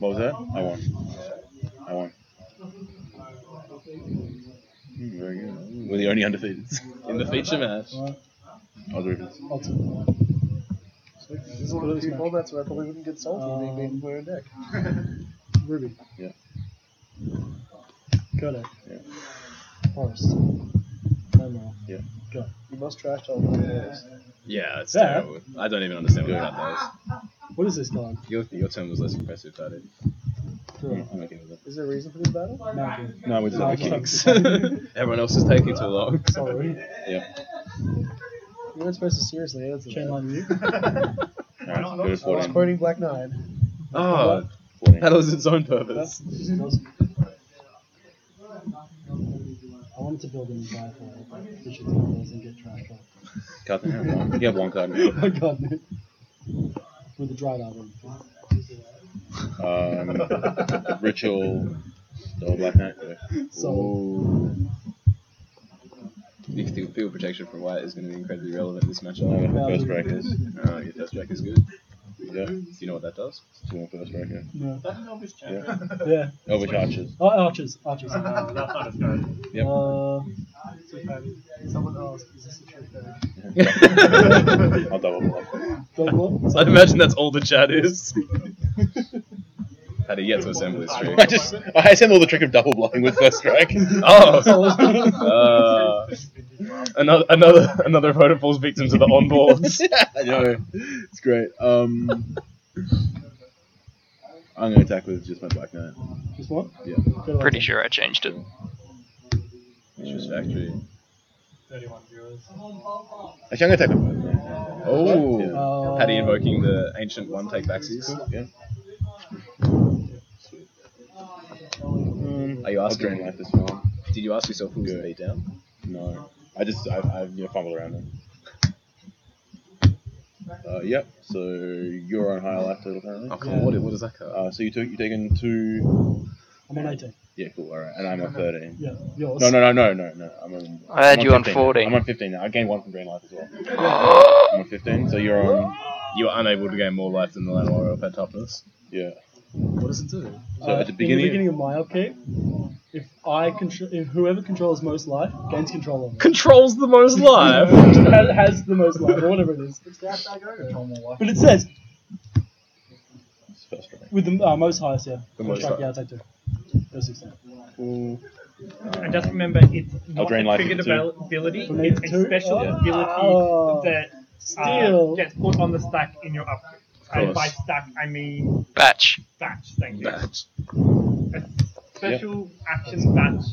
What was that? I won. Very good. We're the only undefeated In the feature match. Other events. This is one of the two formats where I probably wouldn't get salty being beaten for a deck. Ruby. Yeah. Got it. Yeah. Forest. No more. Yeah. Go. You must trash talk the forest. Yeah, it's That- terrible. I don't even understand what that does. What is this card? Your turn was less impressive, Paddy. I'm okay with that. Is there a reason for this battle? No. No, we're just No, other just kings. Everyone else is taking too long. Sorry. Yeah. You weren't supposed to seriously answer that. Chain line view. Alright, go to I was 14. quoting Black Knight. Oh, 14. that was its own purpose. I wanted to build an entire file, but Bishop and get trash talk. Card in hand, one. You have one card now. Oh god, no. With the dried album. Ritual. Double Black Knight. Yeah. So, You think field protection from white is going to be incredibly relevant in this matchup. First strikers. Your first strike is good. Yeah. Do you know what that does? 2 first striker. no. Yeah. Yeah. Elvish Archers. Oh, Archers. Archers. That's not as good. Yep. Someone asked, is this a trick card? I'll double block. Double what? I'd imagine that's all the chat is. How do you get to assemble this trick? I assemble the trick of double blocking with first strike. Oh! Another opponent falls victim to the onboards. I know. It's great. I'm gonna attack with just my Black Knight. Just what? Yeah. Pretty sure I changed it. It's just factory. 31 viewers. Actually, I'm gonna attack with Black Knight. Oh! Yeah. Paddy invoking the ancient one take backsies. Yeah. Are you I'll asking? drain life this one. Did you ask yourself who was the beat down? No. I fumbled around them. Yep. So you're on higher life total currently. Oh, come on. What does that card? So you're taking 2. I'm on 18. Yeah, cool. All right, and I'm on 13. Yeah, yours. No. I'm on. I had I'm you on 15. 14. I'm on 15 now. I gained 1 from drain life as well. I'm on 15. So you're on. You are unable to gain more life than the land warrior of toughness. Yeah. What does it do? So at the In beginning. the beginning of my upkeep, if whoever controls most life gains control of it. Controls the most life. has the most life, or whatever it is. But it says First strike. with the most highest, yeah. The most Strike, high. yeah, I'll take 2. Go 16. Cool. And just remember, it's not drain a life triggered into 2. ability, From it's two? a special Oh. ability that Still. gets put on the stack in your upgrade. And by stack, I mean Batch. batch, thank you. Batch. A special action batch.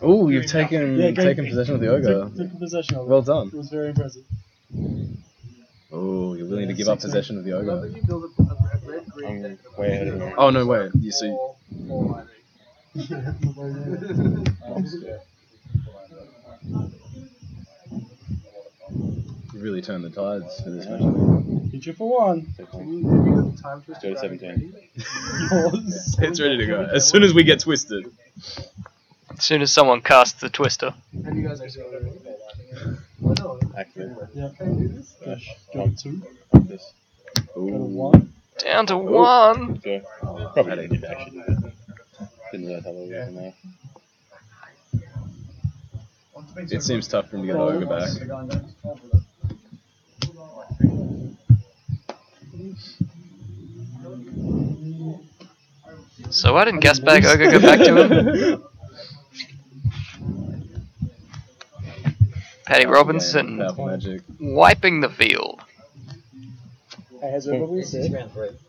Oh, you've taken Yeah, great. taken possession of the ogre. Took possession of it. Well done. It was very impressive. Oh, you're willing to give up possession of the ogre. I'm way ahead of you. Oh no way. You see. You really turned the tides for this match. Hit you for 1. Let's go to 17. Yours. It's ready to go. As soon as we get twisted. As soon as someone casts the twister. And you guys actually Activate. Yeah. Dash. Go to 2. This. Go to 1. Down to 1. Go. Probably didn't need to actually do that. Didn't realize how low we were in there. It seems tough for him to get the ogre back. So why didn't Gasbag Ogre go back to him? Paddy Robinson Powerful magic. wiping the field. Hey, has everyone been sick?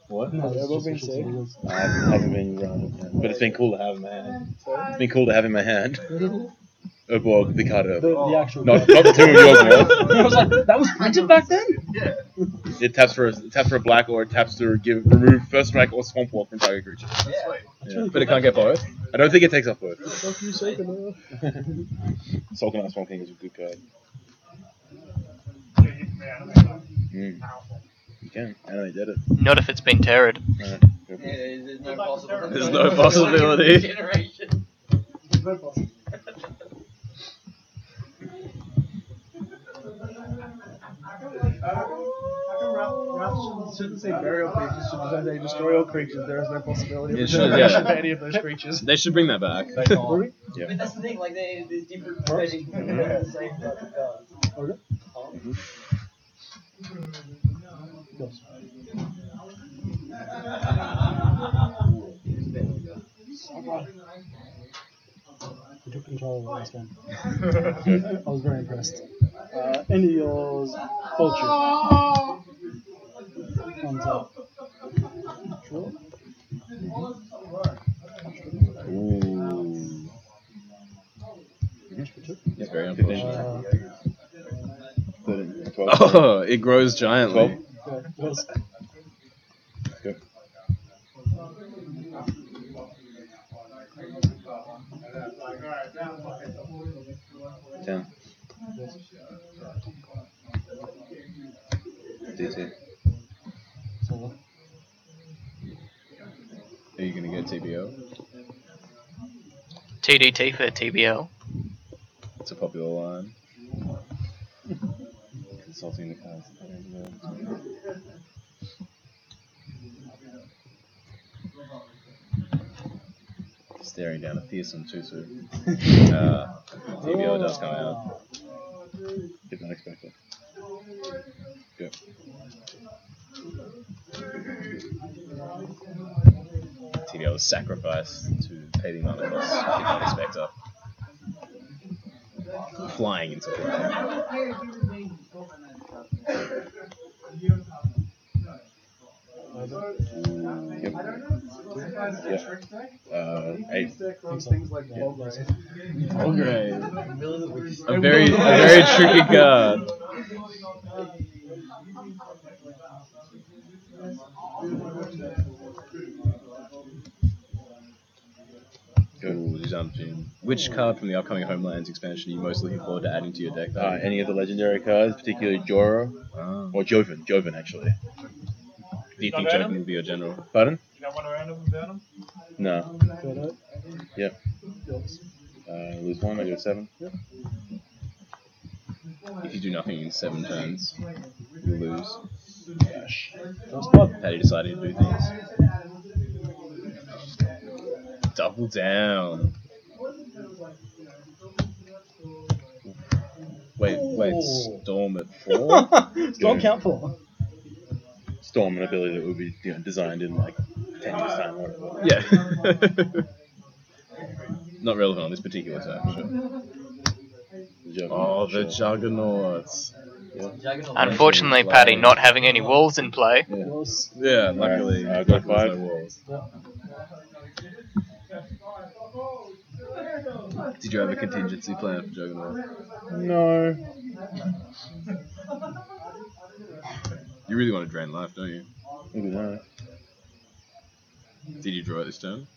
What? No, has everyone been sick? I haven't been around it, but it's been cool to have in my hand. It's been cool to have in my hand. Urborg, the card Urborg. The actual Not the two of yours, man. I was like, that was printed back then? It taps for a black, or it taps to remove first strike or swamp walk from target creature. Yeah. But it can't get both. I don't think it takes off both. Fuck you, Soken. Sulcanite Swamp King is a good card. You can. I know they did it. Not if it's been terrored. Alright, go for it. There's no possibility. There's no possibility. Generation. Ralph shouldn't say burial creatures, should say destroy all creatures. There is no possibility It of should, regeneration yeah. for any of those creatures. They should bring that back. Yeah. But that's the thing, like, there's different versions of the same type of card. Okay. Yes. I took control of the last game. I was very impressed. End of yours, Vulture. On top. Sure. Ooh. It's very unfortunate. 12. Oh, it grows giantly. 12. Yes. Go. Ten. DC. So, Are you going to get TBO? TDT for TBL. It's a popular line. Consulting the cards. Staring down a fearsome tutu. TBO does come out. Did not expect it. Go. TBO was sacrificed to pay the amount of costs. Did not expect her. Flying into play. Yep. Yeah. 8. things like that. Okay. A very tricky card. Ooh, jumping. Which card from the upcoming Homelands expansion are you most looking forward to adding to your deck? Any of the legendary cards, particularly Jorah, or Joven. Joven, actually. Do you think Joven will be your general? Pardon? You don't want to round up and down them? No. Good. Yep. Yes. Lose 1, I go 7. If you do nothing in 7 turns, you lose. First blood. How do you decide to do things? Double down. Wait, Storm at 4? Storm count 4. Storm, an ability that would be designed in like 10 years' time. Or whatever. Yeah. Not relevant on this particular turn, sure. Oh, the Juggernauts. Unfortunately, Paddy not having any walls in play. Yeah, luckily. Alright, got 5. No walls. Did you have a contingency plan for Juggernaut? No. You really want to drain life, don't you? Maybe not. Did you draw it this turn?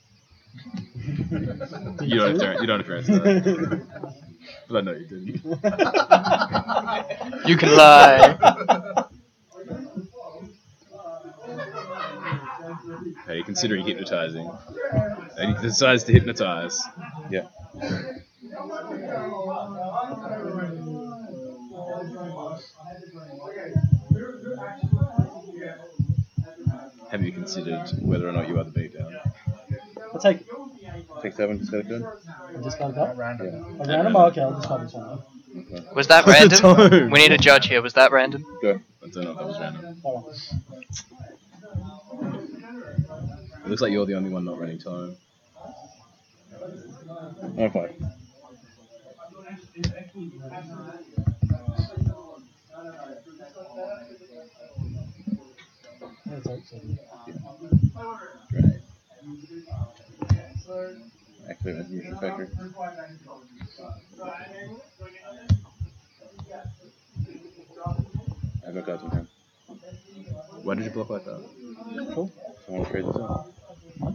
You don't have to answer that. But I know you didn't. You can lie. Okay, considering hypnotizing. And he decides to hypnotize. Yeah. Have you considered whether or not you are the beatdown? I'll take it. Take 7, just got it good. I just got it up. Yeah. A random, okay, I'll just cut this one. Okay. Was that random? We need a judge here. Was that random? Go. I don't know if that was random. Alright. It looks like you're the only one not running time. No 5. I'll take 7. Great. Activate Resolution Factory. I've got cards in hand. Why did you block like that? Cool. I want to trade this out.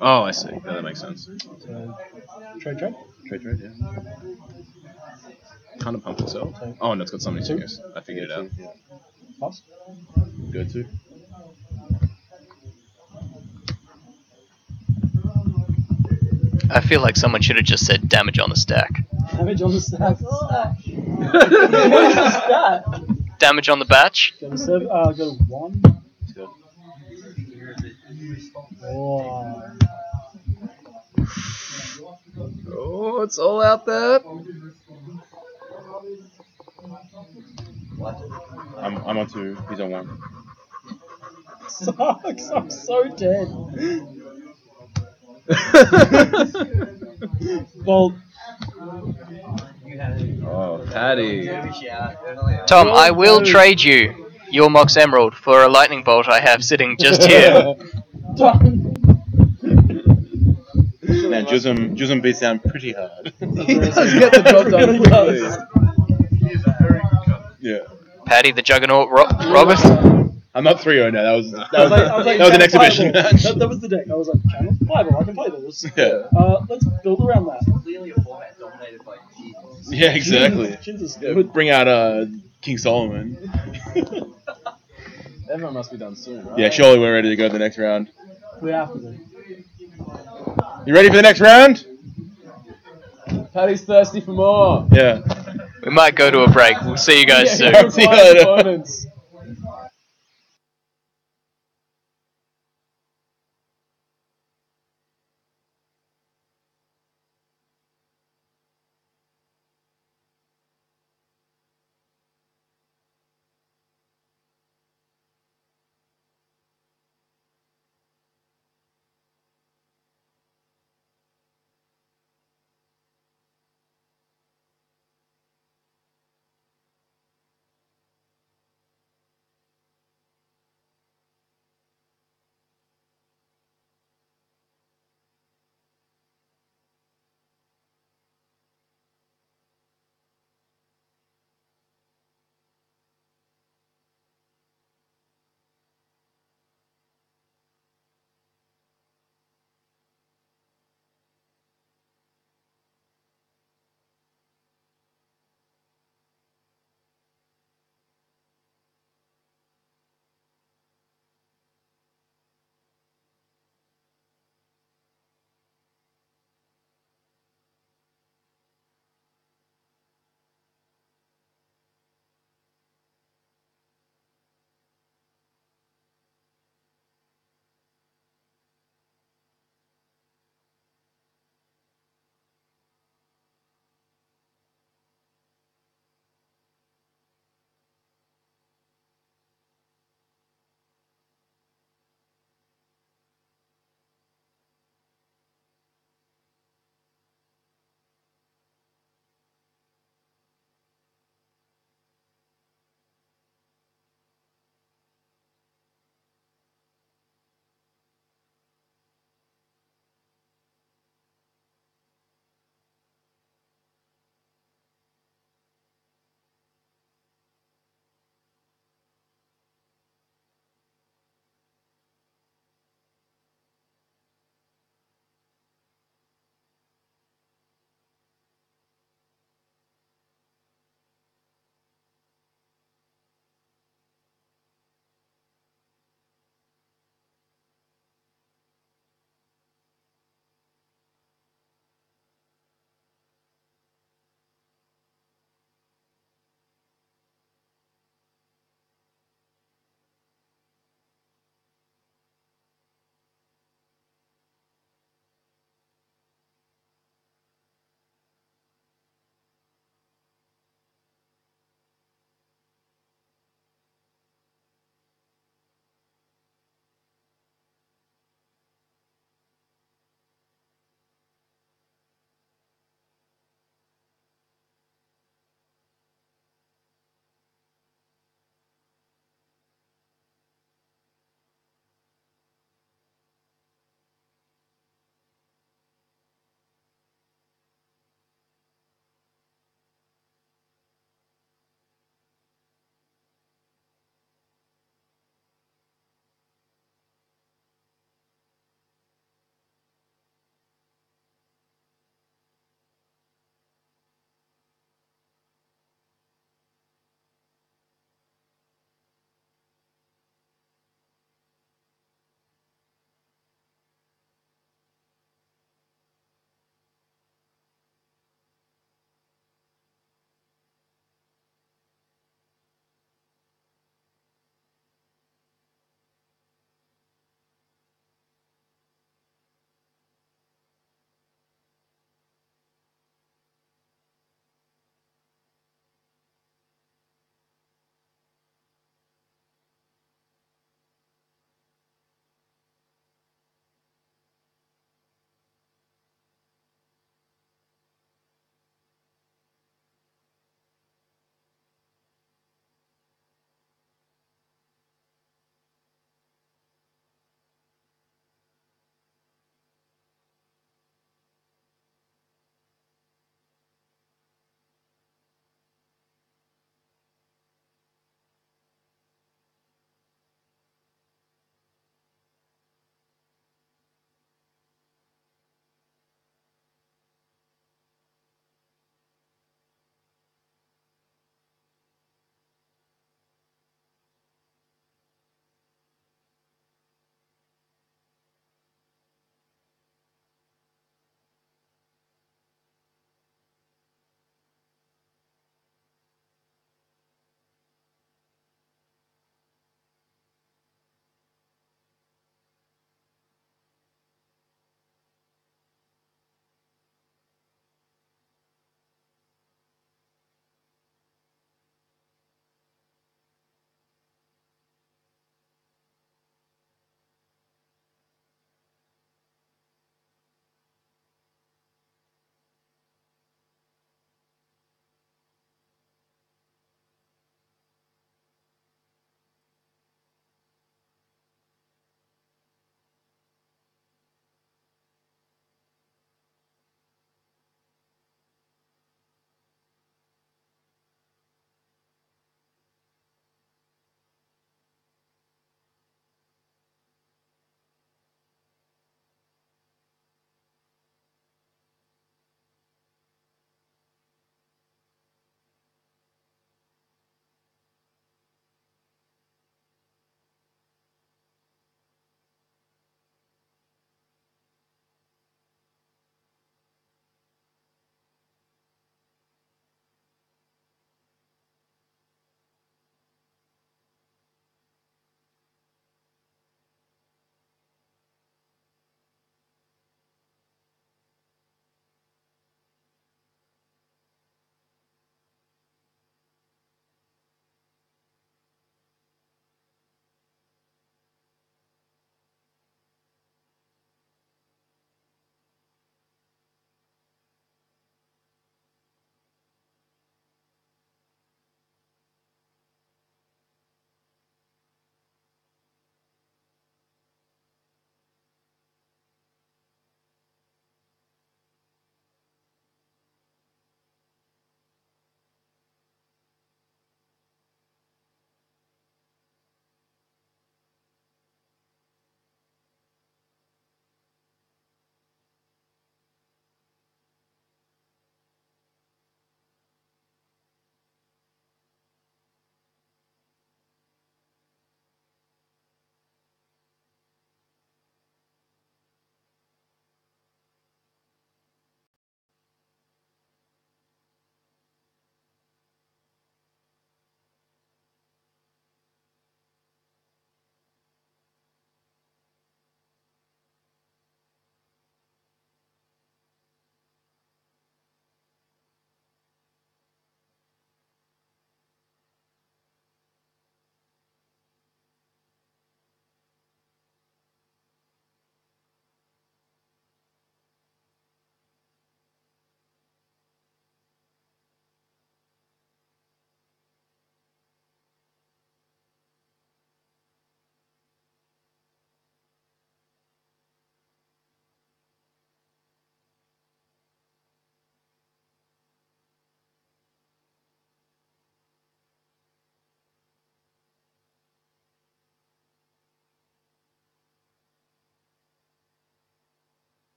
Oh, I see. Yeah, that makes sense. So, trade. Trade, yeah. Kind of pump itself. Oh, no, it's got summoning sickness. I figured it out. Yeah. Pass. Go to. I feel like someone should have just said damage on the stack. Damage on the stack. What is the stat? damage on the batch. Go to 1. Oh. Oh, it's all out there. I'm on 2. He's on 1. Sucks. I'm so dead. Well, Oh, Paddy. Tom, I will trade you your Mox Emerald for a lightning bolt I have sitting just here. done. Man, Jusum beats down pretty hard. He does get the job done Really quickly. does. Yeah. Paddy the Juggernaut Robert. I'm not 3-0 now. That was I was like, that was an channel exhibition fireball. match. That was the deck. I was like, channel fireball, I can play those. Yeah. Let's build around that. Clearly a format dominated by kids. Yeah, exactly. Shins is Yeah, good. bring out King Solomon. Everyone must be done soon, right? Yeah, surely we're ready to go to the next round. We have to do. You ready for the next round? Paddy's thirsty for more. Yeah. We might go to a break. We'll see you guys soon. See you later. Opponents.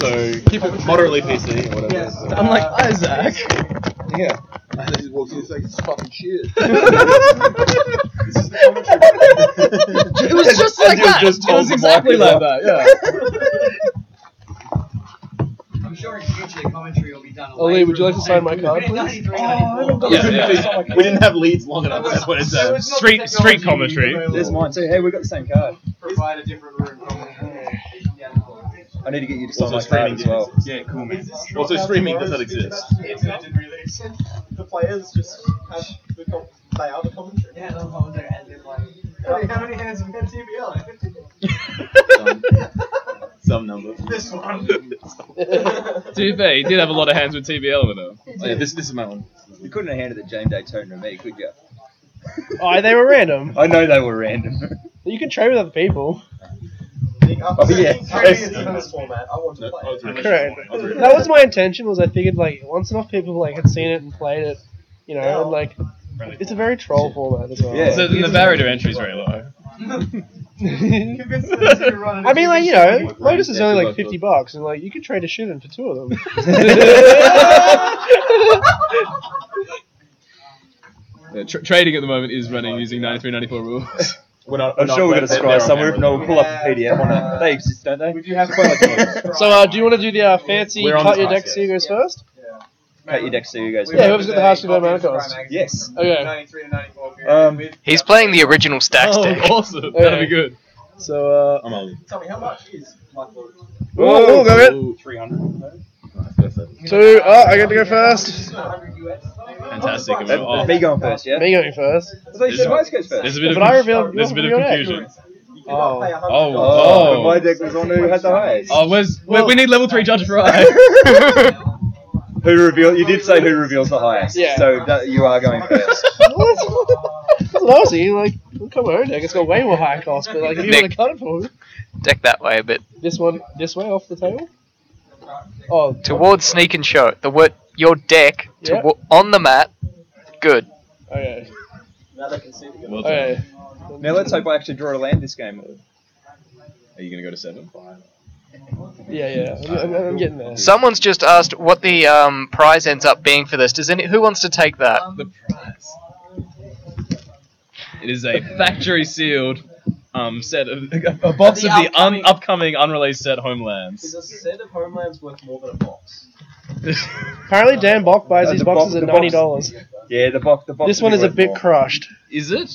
So keep it moderately PC or whatever. I'm like Isaac. Yeah. And then he walks in and says, "It's fucking shit." It was just like that. Just It was exactly like that. Yeah. I'm sure in future the commentary will be done. Ali, would you like to sign my card, please? 93, We didn't have leads long enough. That's what it says. Street commentary. There's mine too. Hey, we got the same card. Provide a different room. I need to get you to sign Also my card streaming as well. Yeah, cool man. Also streaming does not exist. The internet didn't really exist. The players just have they are the commentary. Yeah, no commentary and then like. How many hands have you had TBL? Some number. This one. To be fair, he did have a lot of hands with TBL with him. Oh, yeah, this is my one. You couldn't have handed the James Daytona to me, could you? Oh, they were random. I know they were random. You can trade with other people. Oh, yeah. In this format, I want to play. Correct. That was my intention. Was I figured like once enough people like had seen it and played it, you know, and like it's a very troll format as well. Yeah. So the barrier to entry is very low. I mean, like, you know, Lotus is only like $50, and like you could trade a shit in for two of them. Trading at the moment is running using 93-94 rules. I'm sure we're going to scry somewhere. If not, we'll pull up a PDF on it. They exist, don't they? So, do you want to do the fancy We're on cut the your deck task, so you goes first? Cut your deck so you guys. Yeah, whoever's got the highest mana cost. Yes. Okay. 93 to 94. He's playing the original stacks deck. Awesome. Okay. That'll be good. So, I'm only. Tell me how much is my load? oh, go it. 300. Two. Oh, I get to go first. Fantastic. That's me going first, yeah? Me going first. I thought you said Mice goes first. There's a bit But I of revealed there's a bit of your deck. confusion. Oh. Oh, my deck was on who had the highest. Oh, we need level 3 judge for I. Who revealed? You did say who reveals the highest. Yeah. So you are going first. That's what I was thinking. Like, I'll cut my own deck. It's got way more high cost, but like, if you Nick. want to cut it for me, Deck that way a bit. this one, this way off the table. Oh, Towards sneak and show. Your deck Yeah. on the mat. Good. okay. Now they can see together. Well done. Okay. Now let's hope I actually draw a land this game. Are you going to go to 7? Yeah. I'm getting there. Someone's just asked what the prize ends up being for this. Who wants to take that? The prize. It is a factory sealed set of a box of the upcoming unreleased set Homelands. Is a set of Homelands worth more than a box? Apparently, Dan Bok buys these the boxes box- at the box- $90. Yeah, the box. This one is a bit crushed. Is it?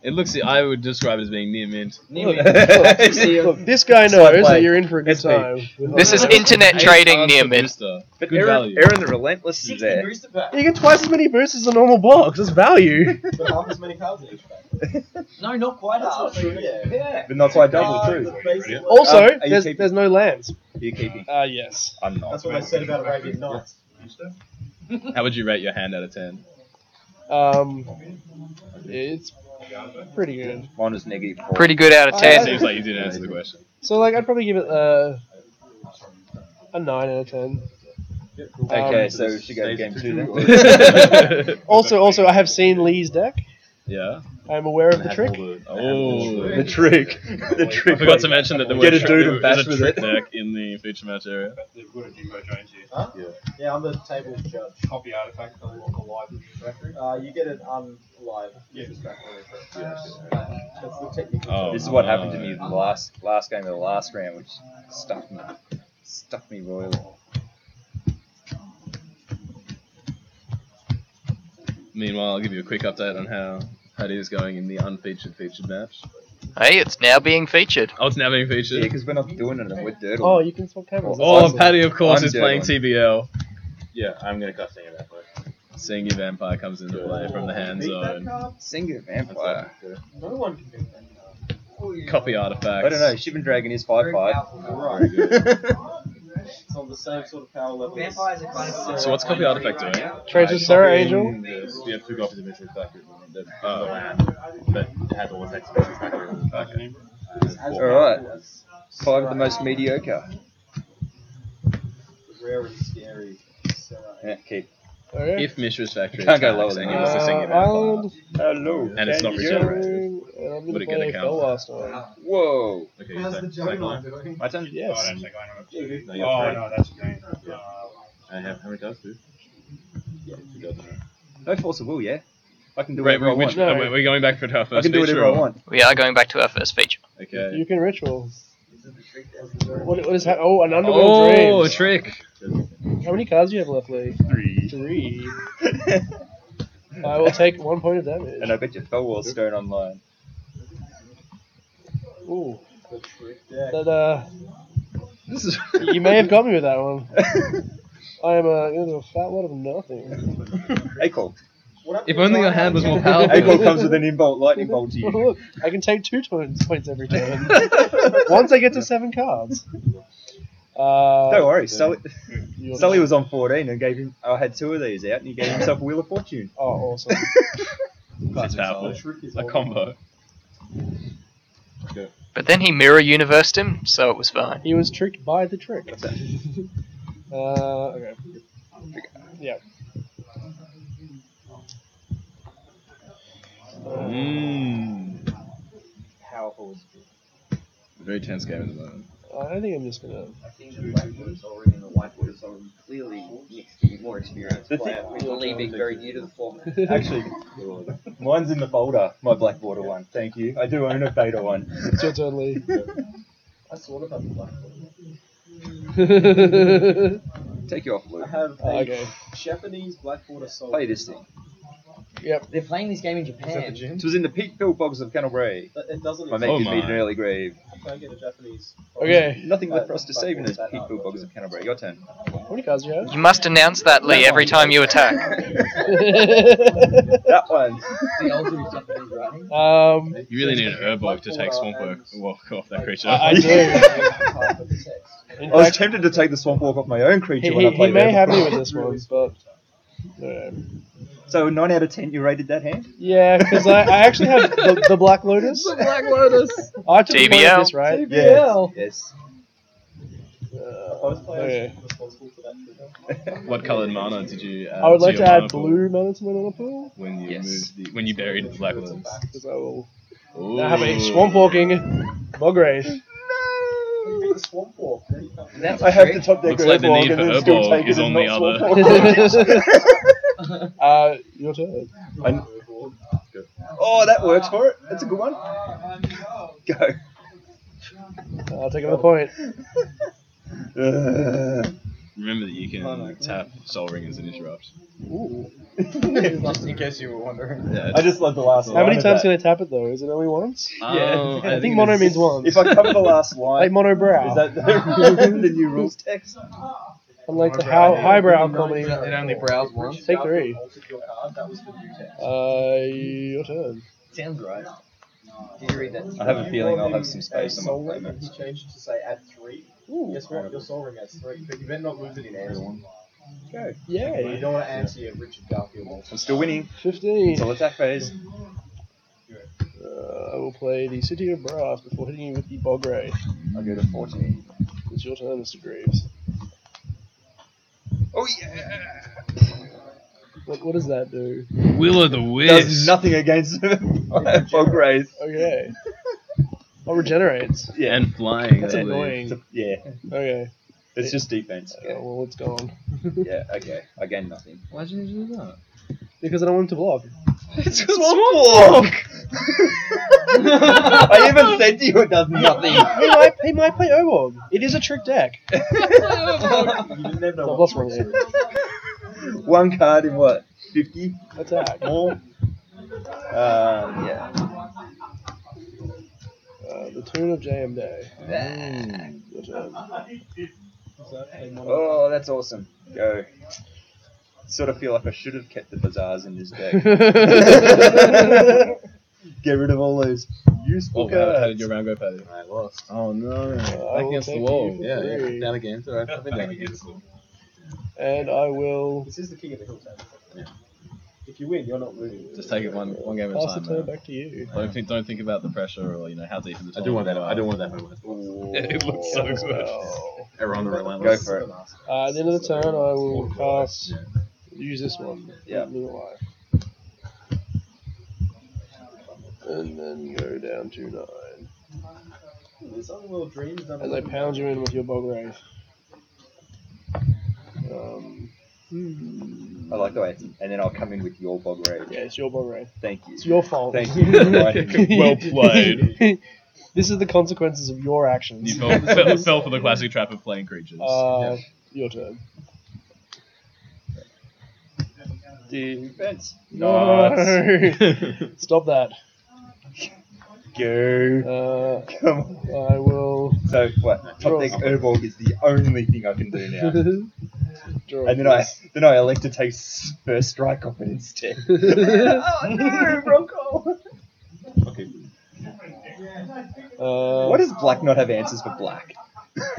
It looks. I would describe it as being near mint. Look, this guy knows that you're in for a good time. This is internet trading near mint. But Good value. Aaron the Relentless is there. Booster pack. You get twice as many boosters as a normal box. That's value. But half as many cards in each pack. No, not quite. That's not true. Yeah. But not quite double, true. Also, are you keeping- there's no lands. Are you keeping? Yes. I'm not. That's what they said about Arabian Nights. How would you rate your hand out of 10? It's pretty good. Mine was -4. Pretty good out of 10. Seems like you didn't answer the question. So, like, I'd probably give it a 9 out of 10. Okay, so we should go to game 2 then. Also, I have seen Lee's deck. Yeah. I'm aware of the trick. Oh. The trick. The I trick. forgot to mention that there Get a was dude and bash a with trick it. deck in the feature match area. Huh? Yeah, I'm the table judge. Copy artifact alive factory. You get it unlive. Yeah. That's the technical. Oh. This is what happened to me in the last game of the last round, which stuck me royally. Meanwhile, I'll give you a quick update on how it is going in the unfeatured featured match. Hey, it's now being featured. Oh, it's now being Yeah, featured. because we're not doing it with dirt. Oh, you can swap cameras. That's Oh, awesome. Paddy, of course, I'm is playing doing TBL. Yeah, I'm gonna cut Singer that way. Seeing your vampire comes into play from the hand zone. Singer Vampire. No one can beat that card. Copy artifacts. I don't know. Shivan Dragon is 5/5. Right. It's on the same sort of power level. Vampires are kind of So what's copy artifact doing? Trade with Sarah Angel. We have 2 copies of Mystery Factory that land that has all the text Mystery Factory in the package. Alright. 5 of the most mediocre. Rare and scary. Yeah, keep. Okay. If Mishra's Factory Can't go attacks lower than and he you. wants to sing it, Island. Hello. and it's not regenerated, And I'm would gonna it get a play count? Fellwaston. Whoa. Okay, How's the second Juggernaut line. doing? My turn? Oh, Yes. that's like line number 2. No, you got three. No, that's green. I have how many cards? Two? Yeah, two cards. No force of will, yeah? I can do Right, whatever I which, want. we're going back for our first I can do feature, whatever I or- want. We are going back to our first feature. Okay. You can ritual. What is that? Oh, an underworld Oh, a dreams. trick! How many cards do you have left, Lee? 3. I will take 1 point of damage. And I bet you Fellwell's stone online. Ooh. That, This is. you may have got me with that one. I am a fat lot of nothing. Acol. If only your hand was more Acol powerful. comes with an inbolt lightning bolt to you. Look, I can take 2 points every turn. Once I get to 7 cards. Don't worry, Sully Your- was on 14 and gave him. I had 2 of these out and he gave himself a Wheel of Fortune. Oh, awesome. It's powerful. A combo. But then he mirror universed him, so it was fine. He was tricked by the trick. Okay. Yeah. Powerful. Very tense game at the moment. I think I'm just gonna. I think the Blackwater Soul Ring and the Whitewater Soul Ring clearly needs to be more experienced The player. thing- Lee being very new to the format. Actually, mine's in the folder, my Blackwater one. Thank you. I do own a beta one. It's your turn, Lee. I sort of have the Blackwater. Take you off, Luke. I have a Okay. Japanese Blackwater Soul. Play this thing. Yep. They're playing this game in Is that Japan. the gym? It was in the peat filled bogs of Canterbury. It doesn't My exist. mate Oh gives me my. an early grave. I can't get a Japanese. Okay. Nothing left for us to save in those peat filled bogs of Canterbury. Your turn. How many cards do you have? You must announce that, Lee, every time you attack. That one. The ultimate Japanese writing. You really need an Urborg to take Swamp Walk off that creature. I do. In I was fact, tempted to take the Swamp Walk off my own creature when I he played may that. have me with this one, but. So 9 out of 10, you rated that hand? Yeah, because I actually have the Black Lotus. Black Lotus. I took a point TBL. of this, right? Yes. Both players Okay. responsible for that trigger. What coloured mana did you add I would like your to add mana pool blue mana to my mana pool. when you Yes. moved when you buried the Black Lotus? Because I will Ooh. now have a swamp walking bog wraith. You beat the Swamp Walk. There you go. That's I have to top deck Looks like the Urborg need and for then still Urborg take is it on and the not other. Swamp Walk. Your turn. Oh, that works for it. That's a good one. Go. I'll take another point. Remember that you can tap Soul Ring as an interrupt. Ooh. Just in case you were wondering. Yeah, I just love the last line. How many of times that. can I tap it though? Is it only once? I think it mono is- means once. If I cover the last line, Like mono brow. is that the new rules text? Unlike the highbrow comedy. It only browse once. Take 3. Altered your card. That was the new text. Your turn. Sounds right. Did you read that? I have a feeling I'll have some space on Soul my Ring, playmat. he changed it to say add 3. Guess what? Your Soul Ring adds 3, but you better not lose it in answer. Go. You Yay. don't want to answer your Richard Garfield. I'm still winning. 15. It's all attack phase. I will play the City of Brass before hitting you with the Bog Wraith. I'll go to 14. It's your turn, Mr. Greaves. Oh yeah! What does that do? Will of the Does Wisp. nothing against Fog Wraith. Okay. Oh, regenerates. Yeah. And flying. That's I believe. annoying. Yeah. Okay. It's just defense. Well, it's gone. Yeah, okay. I gain nothing. Why'd you do that? Because I don't want him to block. It's a Swamp Walk! I even said to you it does nothing. He might play Obog. It is a trick deck. You didn't have I've no lost one here. One card in what? 50? Attack. More? Yeah. The Tune of JM Day. Your turn. Oh, that's awesome. Go. Sort of feel like I should have kept the bazaars in this deck. Get rid of all those useful How did cards. your round go, Paddy? I lost. Oh no. I Back will against the take wall. you for Yeah, free. down again. So I've been down again. And I will This is the king of the hill table. Yeah. If you win, you're not losing. Just take it one game at a pass the time. turn Man. back to you. Don't think about the pressure or how deep in the. I do want that. tournament I do you want that moment. It looks so good. Well, Around the Go relentless. for it. at the end of the turn, I will cast Use this one. Yeah. Blue alive. And then go down to 9. This Unworld Dreams done. As I pound you in with your Bog Wraith. I like the way it's, and then I'll come in with your Bog Wraith. Yeah, it's your Bog Wraith. Thank you. It's your fault. Thank you. Well played. This is the consequences of your actions. You fell for the classic trap of playing creatures. Your turn. Defense. No. Stop that. Go. Come on. I will. So what? Top deck Urborg is the only thing I can do now. And then I elect to take first strike off it instead. Oh no, Bronco! Okay. Why does black not have answers for black?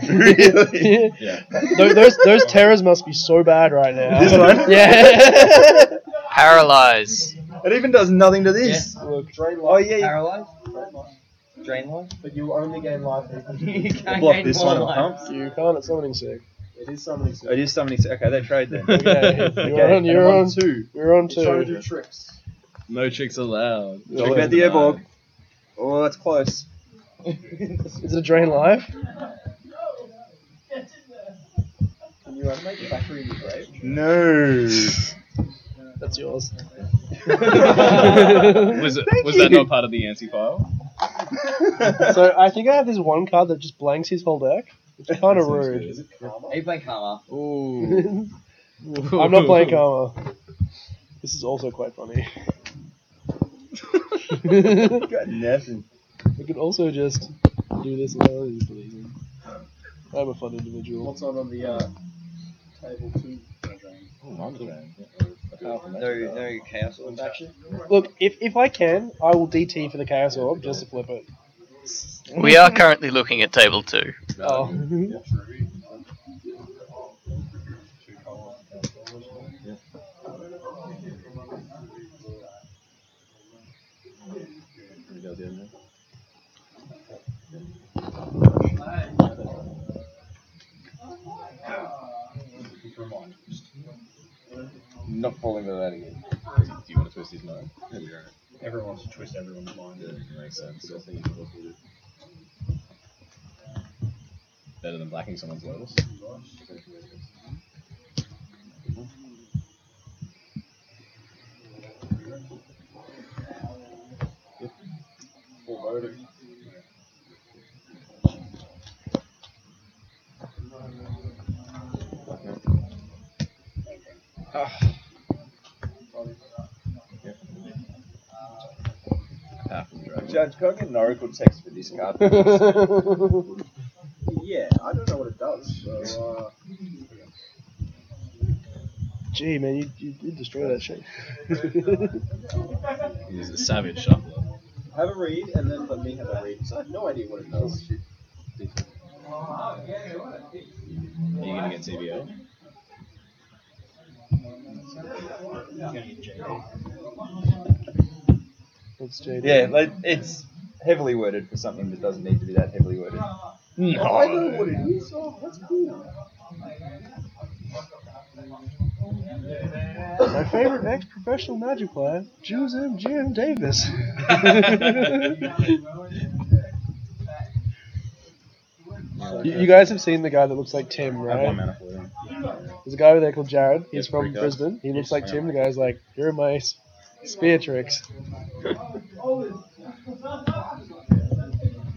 Really? Yeah. Those terrors must be so bad right now. This one? Yeah. Paralyze. It even does nothing to this. Look, Drain life. Oh yeah. Paralyze. Drain life. But you only gain life. You can't block this one. You can't at summoning sick. It is summoning. It is summoning. Okay, they trade then. Okay. Okay, You're on 2. You're on It's trying to 2. do tricks. No tricks allowed. Talk about the Urborg. Oh, that's close. Is it a drain life? Can you animate the battery in your grave? No. That's yours. Was that not part of the ANSI file? So I think I have this one card that just blanks his whole deck, which is kind of rude. Are you playing Karma? Ooh. I'm not playing Karma. This is also quite funny. Got nothing. I could also just do this as well. I'm a fun individual. What's on the table 2? No chaos orb action. Look, if I can, I will DT for the Chaos Orb just to flip it. We are currently looking at table 2. Oh. Not falling for that again. Do you want to twist his mind? Everyone wants to twist everyone's mind. Yeah, makes sense. Better than blacking someone's Lotus. Full voting. Judge, can I get an Oracle text for this card? Yeah, I don't know what it does. So, Gee, man, you did destroy that shit. He's a savage shuffler. have a read and then let me have a read. So I have no idea what it does. Are you going to get TBO? That's JD. Yeah, like, it's heavily worded for something that doesn't need to be that heavily worded. No. I know what it is. Oh, that's cool. My favorite ex-professional Magic player, Jim Davis. You guys have seen the guy that looks like Tim, I have one right? mana for him. There's a guy over there called Jared. He's Yes, from pretty good. Brisbane. He looks like Tim. The guy's like, here are my spear tricks.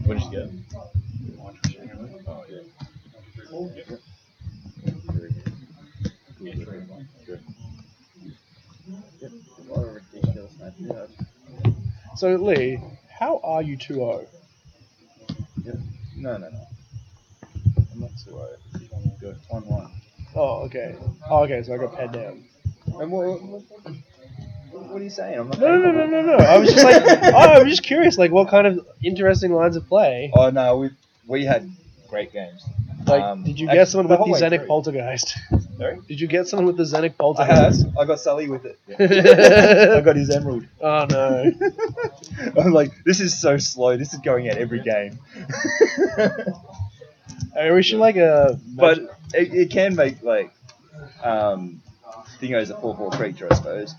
What did you get? Oh, yeah. What a ridiculous match you have. So, Lee, how are you 2-0? No. I'm not 2-0. Go 1-1. Oh, okay. Oh, okay, so I got paired down. And what are you saying? I'm not. No. I was just like, I'm just curious, like, what kind of interesting lines of play? Oh no, we had great games. Like, did you get someone the with whole the way Zenic through. Poltergeist? Sorry? Did you get someone with the Zenic I Poltergeist? have. I got Sully with it. I got his emerald. Oh no. I'm like, this is so slow. This is going out every game. I mean, we should like But it can make like Dingo's a 4/4 creature, I suppose.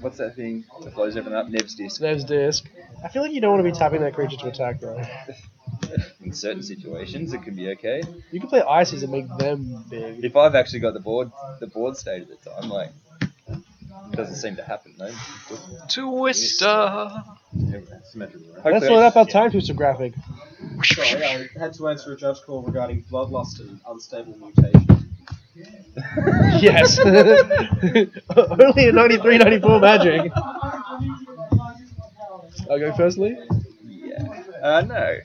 What's that thing that blows everything up? Nev's Disc. Nev's Disc. I feel like you don't want to be tapping that creature to attack, though. In certain situations, it can be okay. You can play Ices and make them big. If I've actually got the board state at the time, like, it doesn't seem to happen, though. Twister. Let's load up our time twister graphic. Sorry, I had to answer a judge call regarding Bloodlust and Unstable Mutation. Yes. Only a 93-94 magic. I'll go first, Lee. Yeah. No.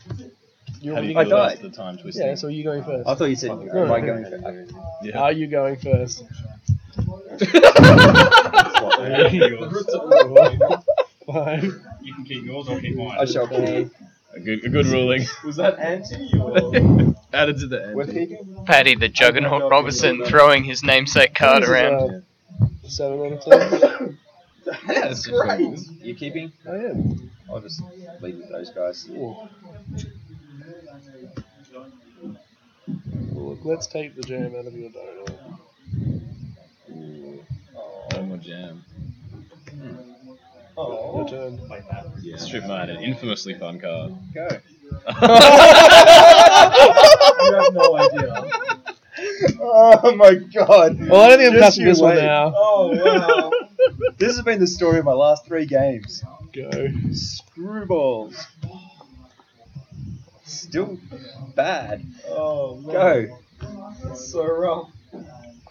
I died. The time twisting. Yeah, so you going first. I thought you said, am I going first? Okay. Yeah. Are you going first? Fine. You can keep yours or keep mine. I shall keep. A good ruling. Was that anti or? Added to the end. We're keeping? Paddy the Juggernaut Robertson throwing his namesake card This is, around. 7 out of 10. That's great. You keeping? I am. I'll just leave with those guys. Look, let's take the jam out of your donut. No more jam. Oh. Your turn. Yeah. Strip mine, an infamously fun card. Go. You have no idea. Oh my god. Well, I don't think I'm Just touching this you one wait. now. Oh wow. This has been the story of my last 3 games. Go. Screwballs. Still bad. Oh man. Go. That's so rough.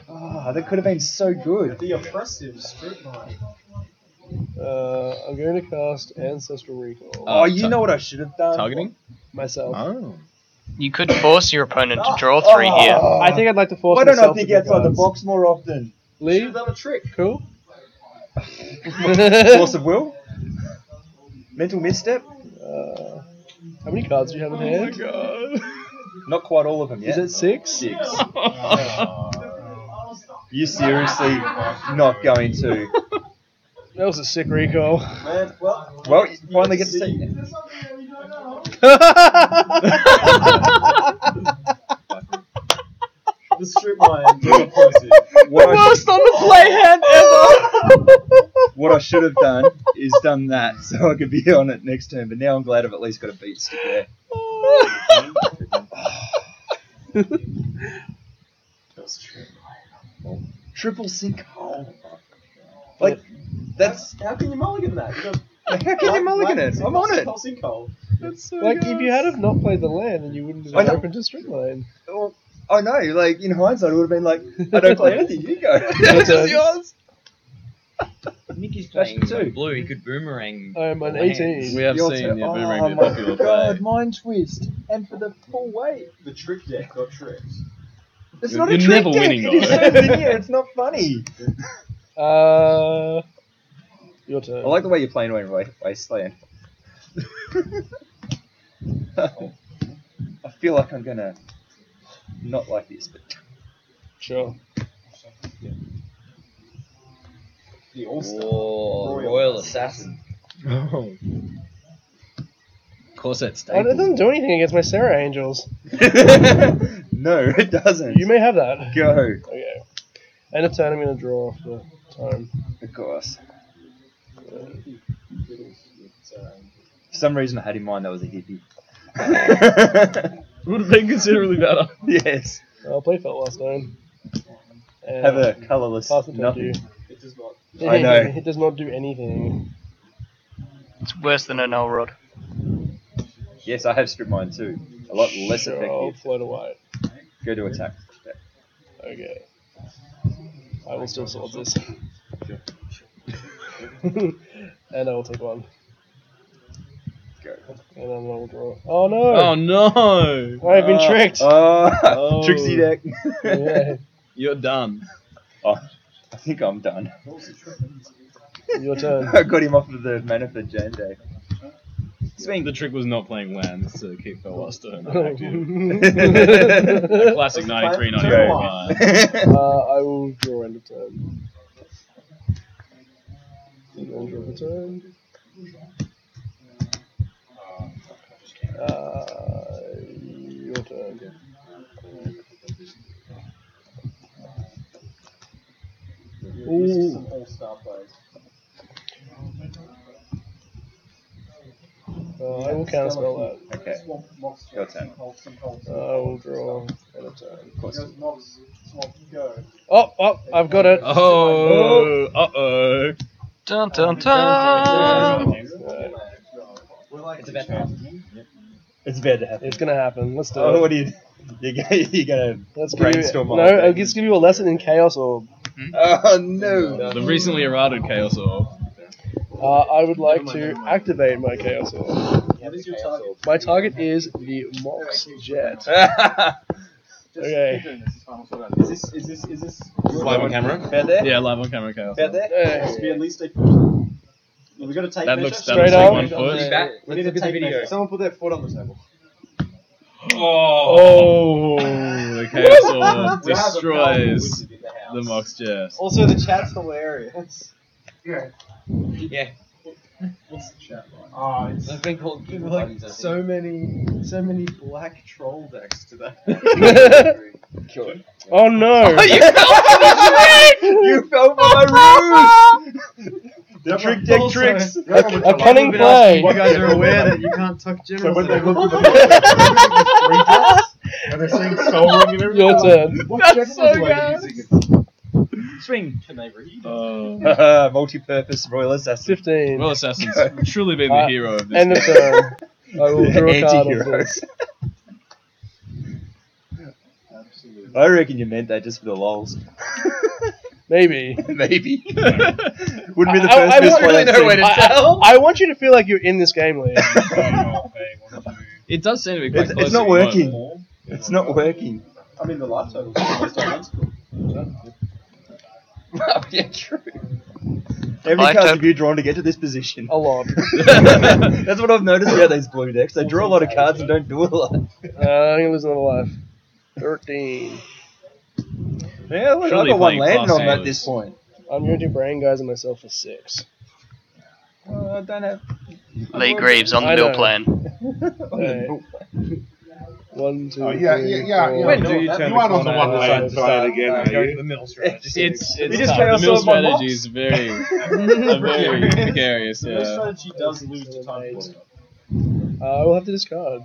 Oh, that could have been so good. The oppressive strip mine. I'm going to cast Ancestral Recall. Oh, you know what I should have done? Targeting? Myself. Oh. You could force your opponent to draw 3 here. I think I'd like to force Why don't I myself think to outside the cards. box more often? Lee? Should have done a trick. Cool. Force of will? Mental misstep? How many cards do you have in hand? God. Not quite all of them yet. Is it 6? 6. You seriously not going to? That was a sick recall. Man, well. Well, you finally get to see. The strip mine is oppressive. Worst on the play hand ever! What I should have done is done that so I could be on it next turn, but now I'm glad I've at least got a beat stick there. Triple sinkhole. Like, that's. How can you mulligan that? You got How can you mulligan it? I'm on it. Sinkhole. That's so Like, good. if you had have not played the land, then you wouldn't have I know. opened to strip line. Well, I know, like, in hindsight, it would have been like, I don't play anything, you go. Your turn. yours. Mickey's That's playing two. blue. He could boomerang. I'm an lands. 18. We have Your seen turn. the Oh boomerang be a my popular god, play. mind twist. And for the full weight. The trick deck got tricked. It's You're- not a you're trick never deck. winning, It is though. in here. It's not funny. Your turn. I like the way you're playing Wasteland. I feel like I'm gonna not like this, but Sure. The All-Star. Oh, Royal Assassin. Oh. Of course, that's It staple. doesn't do anything against my Sarah Angels. no, it doesn't. You may have that. Go. Okay. End of turn, I'm going to draw off the time. Of course. For some reason, I had in mind that was a hippie. Would have been considerably better. Yes. I'll play Felt last time. And Have a colourless pass it to nothing. you. It does not. I know. It does not do anything. It's worse than a null rod. Yes, I have strip mine too. A lot less Sure, I'll effective. float away. Go to attack. Okay. I will still sort this. And I will take 1. Go. And then I will draw. Oh no! Oh no! I've been tricked! Oh, Trixie deck. Yeah. You're done. Oh, I think I'm done. Your turn. I got him off of the mana for Jane Day. The trick was not playing lands to keep Felwaster A classic 93-94 vibe. I will draw end of turn. End of the turn. Your turn. star play. I will counterspell that. Okay. Your turn. I will draw at a turn. Of course. Oh, I've got it. Oh, uh-oh. Dun dun dun. It's about to happen. It's about to happen. It's gonna happen. Let's do Oh, it. what do you? You're gonna Let's give you, brainstorm. no, I'll just give you a lesson in Chaos Orb. Oh no! The recently errated Chaos Orb. I would like to activate my Chaos Orb. What is your target? My target is the Mox Jet. Okay. Is this Live on camera? Fair there? Yeah, live on camera Chaos Fair Orb. there? It has to be at least a foot. We got a tape That measure. looks Straight like up. 1 foot. We need a tape measure. Someone put their foot on the table. Oh, the Chaos Orb destroys the Mox Jet. Also, the chat's hilarious. Yeah. What's the chat like? Oh, it's I've been called like so many black troll decks today. Oh no! You fell for my ruse! The trick deck tricks! A cunning play! You guys are aware that you can't tuck generals. when they in. look at and they're saying Soul Ring and everything. Your turn. What That's so generals are you good. using? Swing. Can they read? Multi-purpose Royal Assassin. 15. Well, Assassin's truly been the hero of this End of game. turn. I will draw a card of Anti-heroes. this. I reckon you meant that just for the lols. Maybe. Maybe. Wouldn't be the I first wouldn't display really I've know where seen. to tell. I want you to feel like you're in this game, Liam. It does seem to be quite close. It's not to what- working. It's not working. I mean, the life total's almost identical. Oh, yeah, true. How many I cards don't- have you drawn to get to this position? A lot. That's what I've noticed about these blue decks. They draw a lot of cards and don't do a lot. I'm gonna lose another life. 13. Yeah, look, I've Surely got one playing landing Class on A at was- this point. I'm going to brain guys and myself for 6. I don't have... Lee Greaves on the I mill know. plan. Alright. 1, 2, Oh, yeah. 3, Yeah. 4, When do you turn aren't on the one land side again, are Go to you? the middle strategy. It's just tough. play The mill ourselves on strategy Mox. is very precarious. This Yeah. strategy does lose to time. I will have to discard.